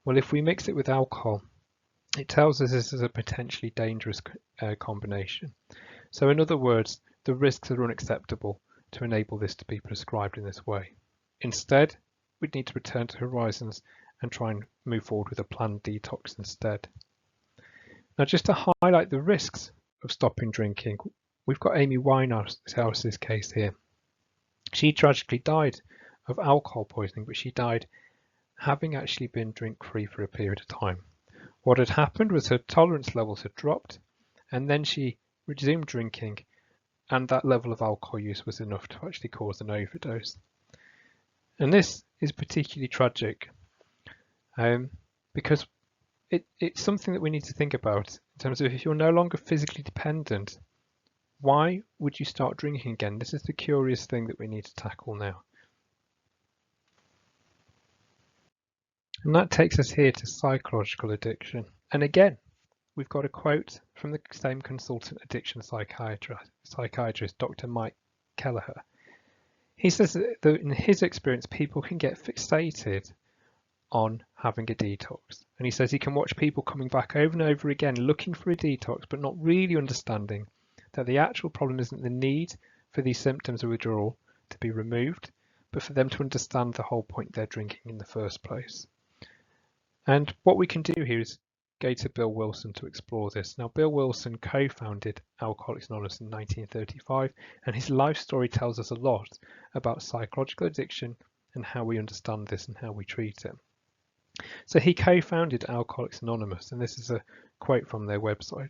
Well, if we mix it with alcohol, it tells us this is a potentially dangerous combination. So in other words, the risks are unacceptable to enable this to be prescribed in this way. Instead, we'd need to return to Horizons and try and move forward with a planned detox instead. Now, just to highlight the risks of stopping drinking, we've got Amy Winehouse's case here. She tragically died of alcohol poisoning, but she died having actually been drink-free for a period of time. What had happened was her tolerance levels had dropped, and then she resumed drinking, and that level of alcohol use was enough to actually cause an overdose. And this is particularly tragic because it's something that we need to think about in terms of if you're no longer physically dependent, why would you start drinking again? This is the curious thing that we need to tackle now. And that takes us here to psychological addiction. And again, we've got a quote from the same consultant addiction psychiatrist, Dr. Mike Kelleher. He says that in his experience, people can get fixated on having a detox. And he says he can watch people coming back over and over again looking for a detox, but not really understanding that the actual problem isn't the need for these symptoms of withdrawal to be removed, but for them to understand the whole point they're drinking in the first place. And what we can do here is go to Bill Wilson to explore this. Now, Bill Wilson co-founded Alcoholics Anonymous in 1935, and his life story tells us a lot about psychological addiction and how we understand this and how we treat it. So he co-founded Alcoholics Anonymous, and this is a quote from their website.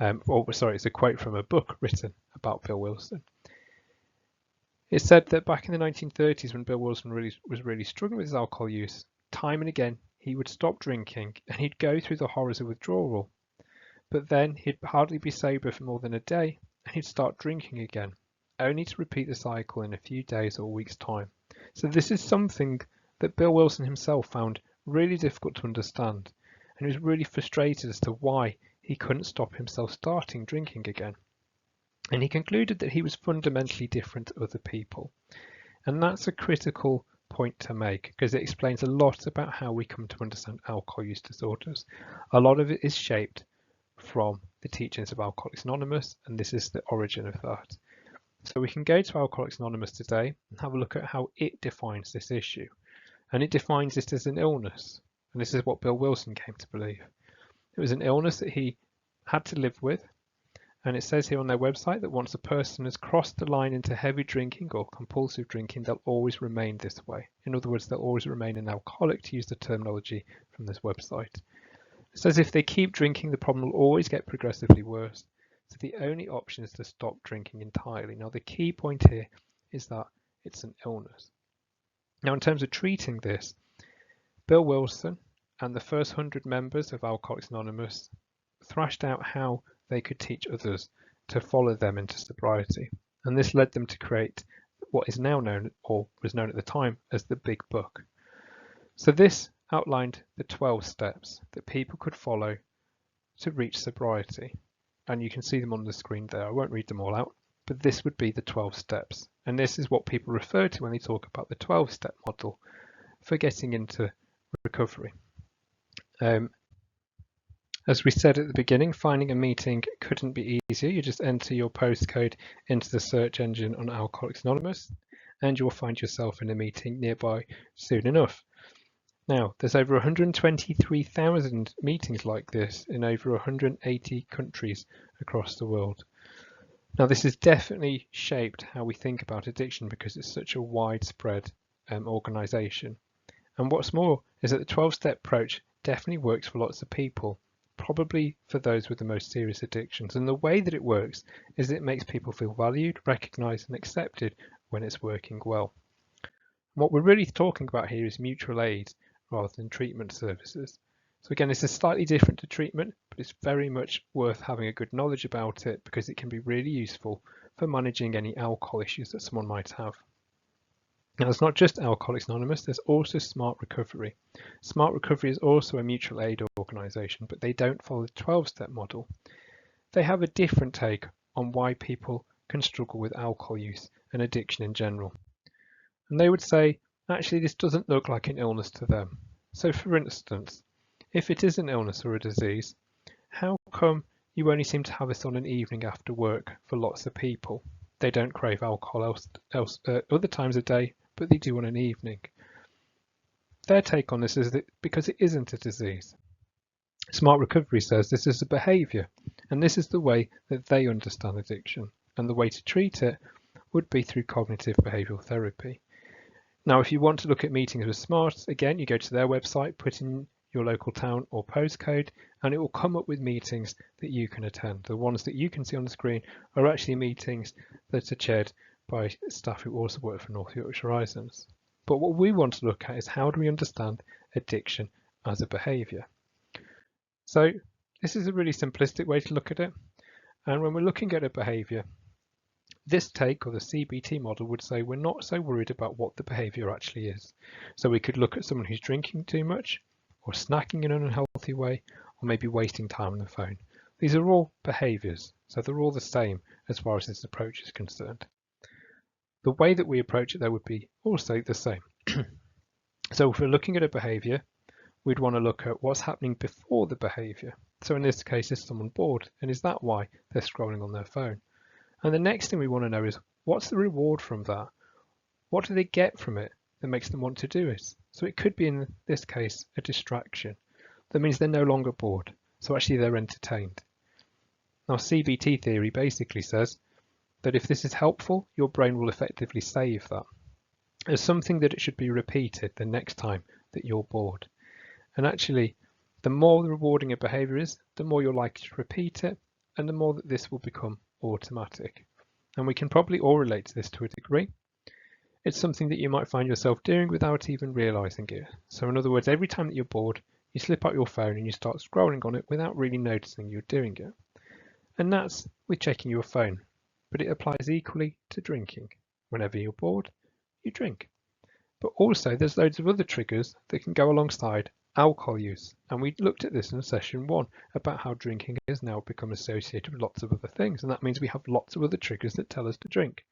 It's a quote from a book written about Bill Wilson. It said that back in the 1930s, when Bill Wilson was really struggling with his alcohol use, time and again he would stop drinking and he'd go through the horrors of withdrawal. But then he'd hardly be sober for more than a day and he'd start drinking again, only to repeat the cycle in a few days or weeks' time. So this is something that Bill Wilson himself found really difficult to understand, and he was really frustrated as to why he couldn't stop himself starting drinking again. And he concluded that he was fundamentally different to other people. And that's a critical point to make because it explains a lot about how we come to understand alcohol use disorders. A lot of it is shaped from the teachings of Alcoholics Anonymous, and this is the origin of that. So we can go to Alcoholics Anonymous today and have a look at how it defines this issue. And it defines it as an illness. And this is what Bill Wilson came to believe. It was an illness that he had to live with. And it says here on their website that once a person has crossed the line into heavy drinking or compulsive drinking, they'll always remain this way. In other words, they'll always remain an alcoholic, to use the terminology from this website. It says if they keep drinking, the problem will always get progressively worse. So the only option is to stop drinking entirely. Now, the key point here is that it's an illness. Now, in terms of treating this, Bill Wilson and the first 100 members of Alcoholics Anonymous thrashed out how they could teach others to follow them into sobriety. And this led them to create what is now known, or was known at the time, as the Big Book. So this outlined the 12 steps that people could follow to reach sobriety. And you can see them on the screen there. I won't read them all out, but this would be the 12 steps. And this is what people refer to when they talk about the 12-step model for getting into recovery. As we said at the beginning, finding a meeting couldn't be easier. You just enter your postcode into the search engine on Alcoholics Anonymous, and you'll find yourself in a meeting nearby soon enough. Now, there's over 123,000 meetings like this in over 180 countries across the world. Now, this has definitely shaped how we think about addiction because it's such a widespread organisation. And what's more is that the 12-step approach definitely works for lots of people, probably for those with the most serious addictions. And the way that it works is it makes people feel valued, recognised and accepted when it's working well. What we're really talking about here is mutual aid rather than treatment services. So again, this is slightly different to treatment, but it's very much worth having a good knowledge about it because it can be really useful for managing any alcohol issues that someone might have. Now, it's not just Alcoholics Anonymous, there's also Smart Recovery. Smart Recovery is also a mutual aid organisation, but they don't follow the 12-step model. They have a different take on why people can struggle with alcohol use and addiction in general. And they would say, actually, this doesn't look like an illness to them. So for instance, if it is an illness or a disease, how come you only seem to have this on an evening after work for lots of people? They don't crave alcohol other times of day, but they do on an evening. Their take on this is that because it isn't a disease. Smart Recovery says this is a behaviour, and this is the way that they understand addiction, and the way to treat it would be through cognitive behavioural therapy. Now, if you want to look at meetings with Smart, again, you go to their website, put in your local town or postcode, and it will come up with meetings that you can attend. The ones that you can see on the screen are actually meetings that are chaired by staff who also work for North Yorkshire Horizons. But what we want to look at is how do we understand addiction as a behaviour? So this is a really simplistic way to look at it. And when we're looking at a behaviour, this take, or the CBT model, would say we're not so worried about what the behaviour actually is. So we could look at someone who's drinking too much, or snacking in an unhealthy way, or maybe wasting time on the phone. These are all behaviours, so they're all the same as far as this approach is concerned. The way that we approach it, though, would be also the same. So if we're looking at a behaviour, we'd want to look at what's happening before the behaviour. So in this case, is someone bored? And is that why they're scrolling on their phone? And the next thing we want to know is, what's the reward from that? What do they get from it that makes them want to do it? So it could be, in this case, a distraction. That means they're no longer bored. So actually they're entertained. Now, CBT theory basically says that if this is helpful, your brain will effectively save that as something that it should be repeated the next time that you're bored. And actually, the more rewarding a behaviour is, the more you're likely to repeat it, and the more that this will become automatic. And we can probably all relate to this to a degree. It's something that you might find yourself doing without even realising it. So in other words, every time that you're bored, you slip out your phone and you start scrolling on it without really noticing you're doing it. And that's with checking your phone, but it applies equally to drinking. Whenever you're bored, you drink. But also there's loads of other triggers that can go alongside alcohol use. And we looked at this in session 1 about how drinking has now become associated with lots of other things. And that means we have lots of other triggers that tell us to drink.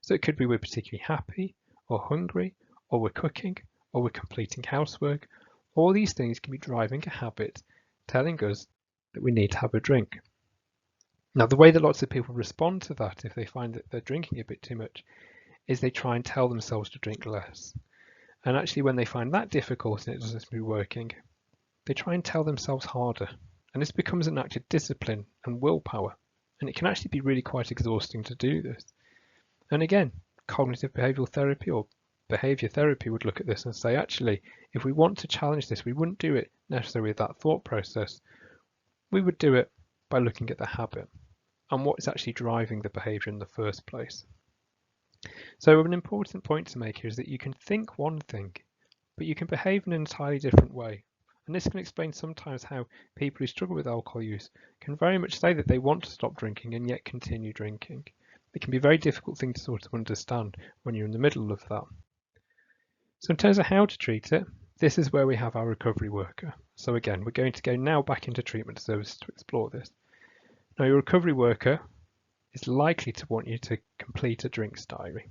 So it could be we're particularly happy or hungry, or we're cooking, or we're completing housework. All these things can be driving a habit, telling us that we need to have a drink. Now, the way that lots of people respond to that, if they find that they're drinking a bit too much, is they try and tell themselves to drink less. And actually, when they find that difficult and it doesn't seem to be working, they try and tell themselves harder. And this becomes an act of discipline and willpower. And it can actually be really quite exhausting to do this. And again, cognitive behavioural therapy or behaviour therapy would look at this and say, actually, if we want to challenge this, we wouldn't do it necessarily with that thought process. We would do it by looking at the habit and what is actually driving the behaviour in the first place. So an important point to make here is that you can think one thing, but you can behave in an entirely different way. And this can explain sometimes how people who struggle with alcohol use can very much say that they want to stop drinking and yet continue drinking. It can be a very difficult thing to sort of understand when you're in the middle of that. So in terms of how to treat it, this is where we have our recovery worker. So again, we're going to go now back into treatment services to explore this. Now, your recovery worker is likely to want you to complete a drinks diary.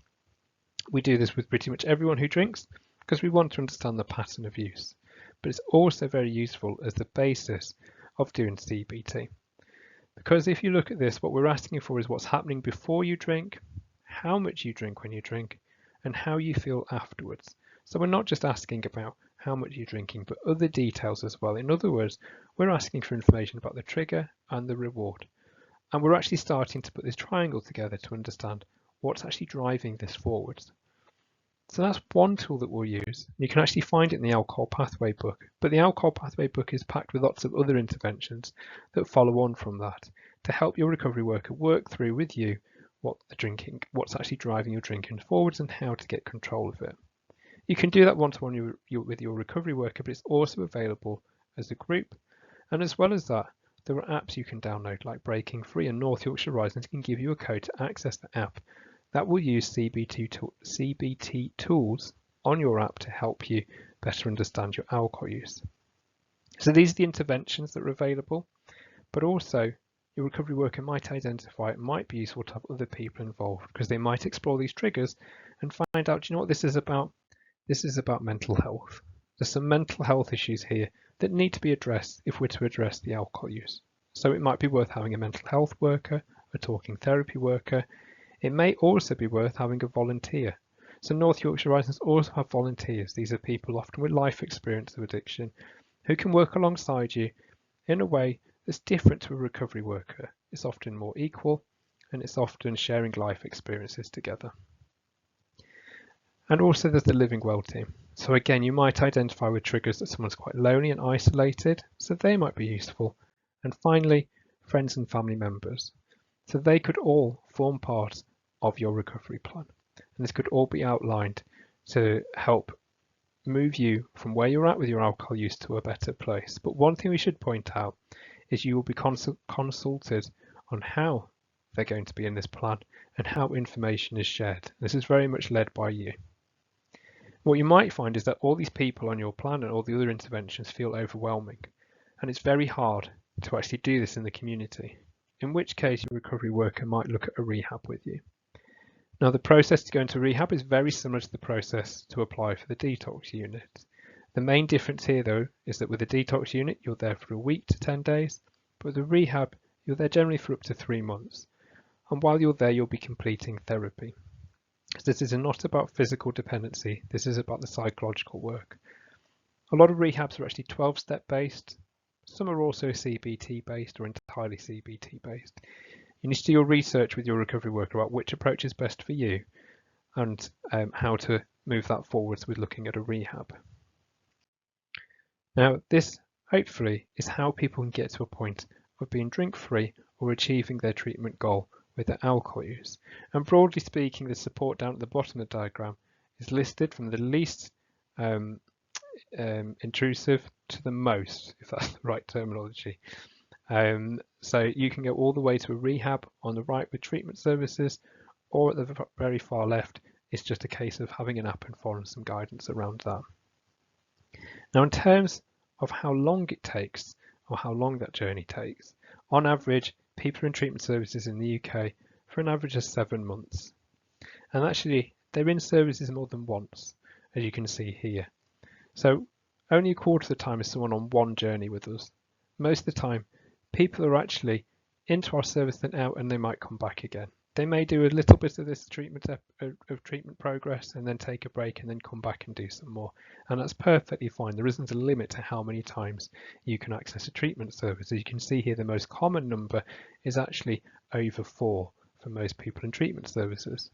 We do this with pretty much everyone who drinks because we want to understand the pattern of use, but it's also very useful as the basis of doing CBT. Because if you look at this, what we're asking for is what's happening before you drink, how much you drink when you drink, and how you feel afterwards. So we're not just asking about how much you're drinking, but other details as well. In other words, we're asking for information about the trigger and the reward. And we're actually starting to put this triangle together to understand what's actually driving this forwards. So that's one tool that we'll use. You can actually find it in the Alcohol Pathway book, but the Alcohol Pathway book is packed with lots of other interventions that follow on from that to help your recovery worker work through with you what's actually driving your drinking forwards and how to get control of it. You can do that one-to-one with your recovery worker, but it's also available as a group. And as well as that, there are apps you can download like Breaking Free, and North Yorkshire Horizons can give you a code to access the app that will use CBT tools on your app to help you better understand your alcohol use. So these are the interventions that are available, but also your recovery worker might identify it might be useful to have other people involved because they might explore these triggers and find out, you know what this is about? This is about mental health. There's some mental health issues here that need to be addressed if we're to address the alcohol use. So it might be worth having a mental health worker, a talking therapy worker. It may also be worth having a volunteer. So North Yorkshire Horizons also have volunteers. These are people often with life experience of addiction who can work alongside you in a way that's different to a recovery worker. It's often more equal, and it's often sharing life experiences together. And also there's the Living Well team. So again, you might identify with triggers that someone's quite lonely and isolated, so they might be useful. And finally, friends and family members. So they could all form part of your recovery plan. And this could all be outlined to help move you from where you're at with your alcohol use to a better place. But one thing we should point out is you will be consulted on how they're going to be in this plan and how information is shared. This is very much led by you. What you might find is that all these people on your plan and all the other interventions feel overwhelming, and it's very hard to actually do this in the community, in which case your recovery worker might look at a rehab with you. Now, the process to go into rehab is very similar to the process to apply for the detox unit. The main difference here, though, is that with the detox unit, you're there for a week to 10 days, but with the rehab, you're there generally for up to 3 months. And while you're there, you'll be completing therapy. So this is not about physical dependency, this is about the psychological work. A lot of rehabs are actually 12-step based. Some are also CBT based or entirely CBT based. You need to do your research with your recovery worker about which approach is best for you and how to move that forwards with looking at a rehab. Now, this hopefully is how people can get to a point of being drink-free or achieving their treatment goal with their alcohol use. And broadly speaking, the support down at the bottom of the diagram is listed from the least intrusive to the most, if that's the right terminology. So you can go all the way to a rehab on the right with treatment services, or at the very far left, it's just a case of having an app and following some guidance around that. Now, in terms of how long it takes, or how long that journey takes, on average, people are in treatment services in the UK for an average of 7 months. And actually, they're in services more than once, as you can see here. So only a quarter of the time is someone on one journey with us. Most of the time, people are actually into our service then out, and they might come back again. They may do a little bit of this treatment progress and then take a break and then come back and do some more. And that's perfectly fine. There isn't a limit to how many times you can access a treatment service. As you can see here, the most common number is actually over 4 for most people in treatment services.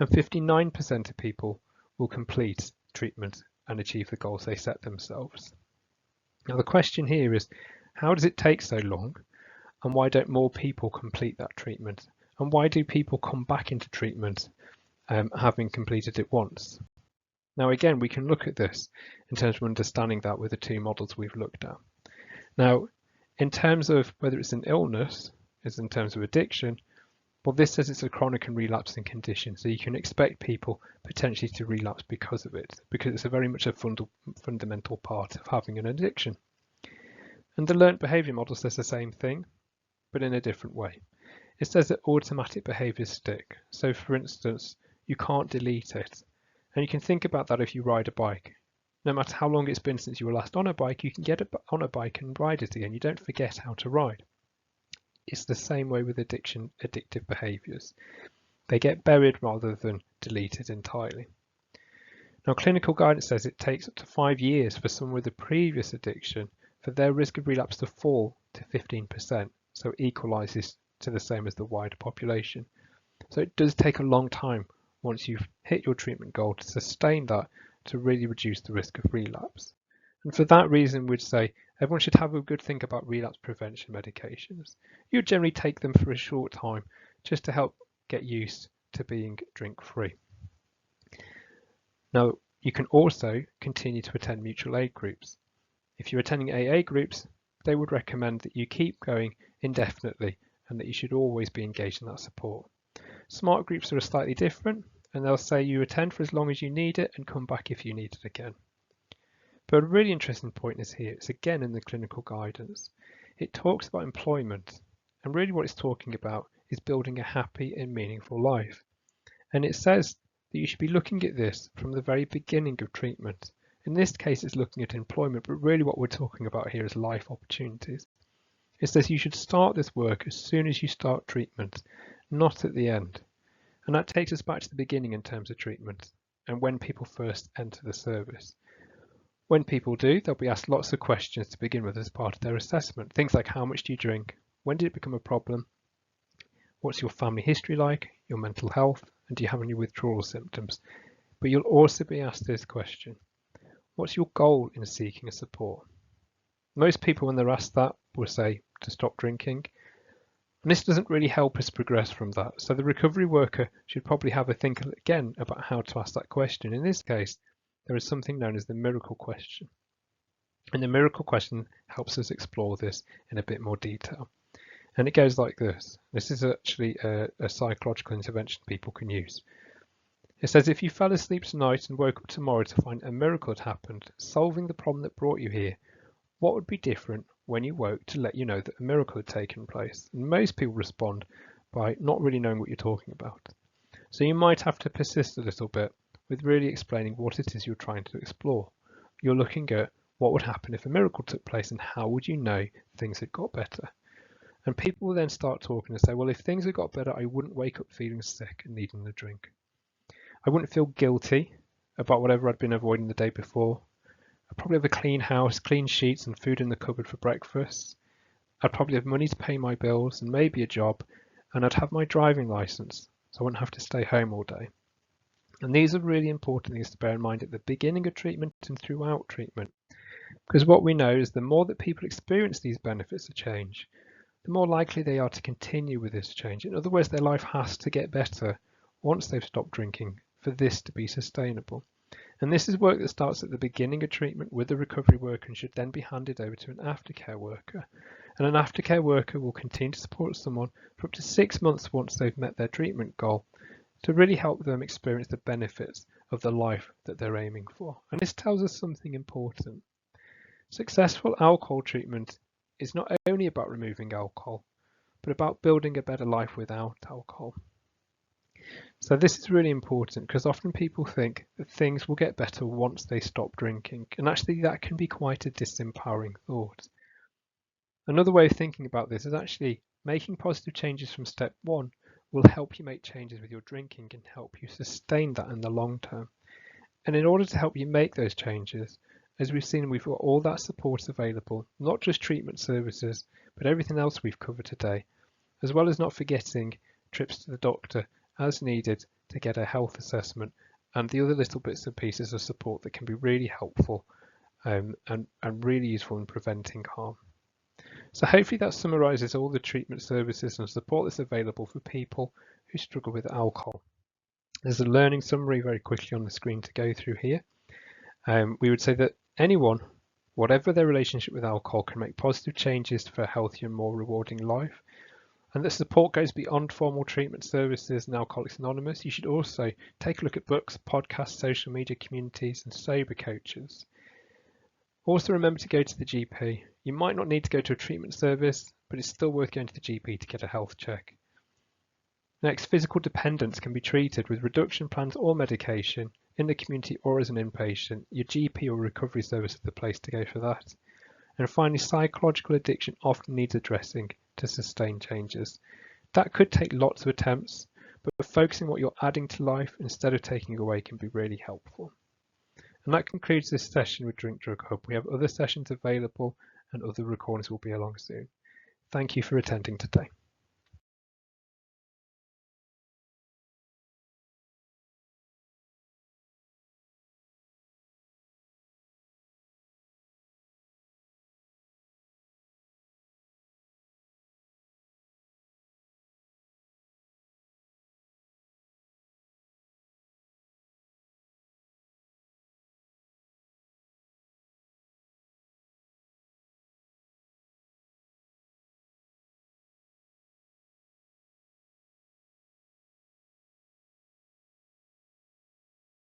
And 59% of people will complete treatment and achieve the goals they set themselves. Now, the question here is, how does it take so long? And why don't more people complete that treatment? And why do people come back into treatment having completed it once? Now, again, we can look at this in terms of understanding that with the 2 models we've looked at. Now, in terms of whether it's an illness, as in terms of addiction, well, this says it's a chronic and relapsing condition. So you can expect people potentially to relapse because of it, because it's a very much a fundamental part of having an addiction. And the learned behaviour model says the same thing, but in a different way. It says that automatic behaviours stick. So for instance, you can't delete it. And you can think about that if you ride a bike. No matter how long it's been since you were last on a bike, you can get on a bike and ride it again. You don't forget how to ride. It's the same way with addictive behaviours. They get buried rather than deleted entirely. Now, clinical guidance says it takes up to 5 years for someone with a previous addiction for their risk of relapse to fall to 15%. So it equalises to the same as the wider population. So it does take a long time once you've hit your treatment goal to sustain that to really reduce the risk of relapse. And for that reason, we'd say everyone should have a good think about relapse prevention medications. You generally take them for a short time just to help get used to being drink-free. Now, you can also continue to attend mutual aid groups. If you're attending AA groups, they would recommend that you keep going indefinitely and that you should always be engaged in that support. Smart groups are slightly different, and they'll say you attend for as long as you need it and come back if you need it again. But a really interesting point is here, it's again in the clinical guidance. It talks about employment, and really what it's talking about is building a happy and meaningful life. And it says that you should be looking at this from the very beginning of treatment. In this case, it's looking at employment, but really what we're talking about here is life opportunities. It says you should start this work as soon as you start treatment, not at the end. And that takes us back to the beginning in terms of treatment. and when people first enter the service. When people do, they'll be asked lots of questions to begin with as part of their assessment. Things like how much do you drink? When did it become a problem? What's your family history like? Your mental health? And do you have any withdrawal symptoms? But you'll also be asked this question: what's your goal in seeking a support? Most people, when they're asked that, will say to stop drinking. And this doesn't really help us progress from that. So the recovery worker should probably have a think again about how to ask that question. In this case, there is something known as the miracle question. And the miracle question helps us explore this in a bit more detail. And it goes like this. This is actually a psychological intervention people can use. It says, if you fell asleep tonight and woke up tomorrow to find a miracle had happened, solving the problem that brought you here, what would be different when you woke to let you know that a miracle had taken place? And most people respond by not really knowing what you're talking about. So you might have to persist a little bit with really explaining what it is you're trying to explore. You're looking at what would happen if a miracle took place and how would you know things had got better? And people will then start talking and say, well, if things had got better, I wouldn't wake up feeling sick and needing a drink. I wouldn't feel guilty about whatever I'd been avoiding the day before. I'd probably have a clean house, clean sheets and food in the cupboard for breakfast. I'd probably have money to pay my bills and maybe a job, and I'd have my driving license, so I wouldn't have to stay home all day. And these are really important things to bear in mind at the beginning of treatment and throughout treatment, because what we know is the more that people experience these benefits of change, the more likely they are to continue with this change. In other words, their life has to get better once they've stopped drinking for this to be sustainable. And this is work that starts at the beginning of treatment with the recovery worker and should then be handed over to an aftercare worker. And an aftercare worker will continue to support someone for up to 6 months once they've met their treatment goal to really help them experience the benefits of the life that they're aiming for. And this tells us something important. Successful alcohol treatment is not only about removing alcohol, but about building a better life without alcohol. So this is really important because often people think that things will get better once they stop drinking, and actually that can be quite a disempowering thought. Another way of thinking about this is actually making positive changes from step one will help you make changes with your drinking and help you sustain that in the long term. And in order to help you make those changes, as we've seen, we've got all that support available, not just treatment services, but everything else we've covered today, as well as not forgetting trips to the doctor as needed to get a health assessment and the other little bits and pieces of support that can be really helpful and really useful in preventing harm. So hopefully that summarises all the treatment services and support that's available for people who struggle with alcohol. There's a learning summary very quickly on the screen to go through here. We would say that anyone, whatever their relationship with alcohol, can make positive changes for a healthier and more rewarding life. And that support goes beyond formal treatment services and Alcoholics Anonymous. You should also take a look at books, podcasts, social media communities, and sober coaches. Also remember to go to the GP. You might not need to go to a treatment service, but it's still worth going to the GP to get a health check. Next, physical dependence can be treated with reduction plans or medication in the community or as an inpatient. Your GP or recovery service is the place to go for that. And finally, psychological addiction often needs addressing to sustain changes. That could take lots of attempts, but focusing what you're adding to life instead of taking away can be really helpful. And that concludes this session with Drink Drug Hub. We have other sessions available and other recordings will be along soon. Thank you for attending today.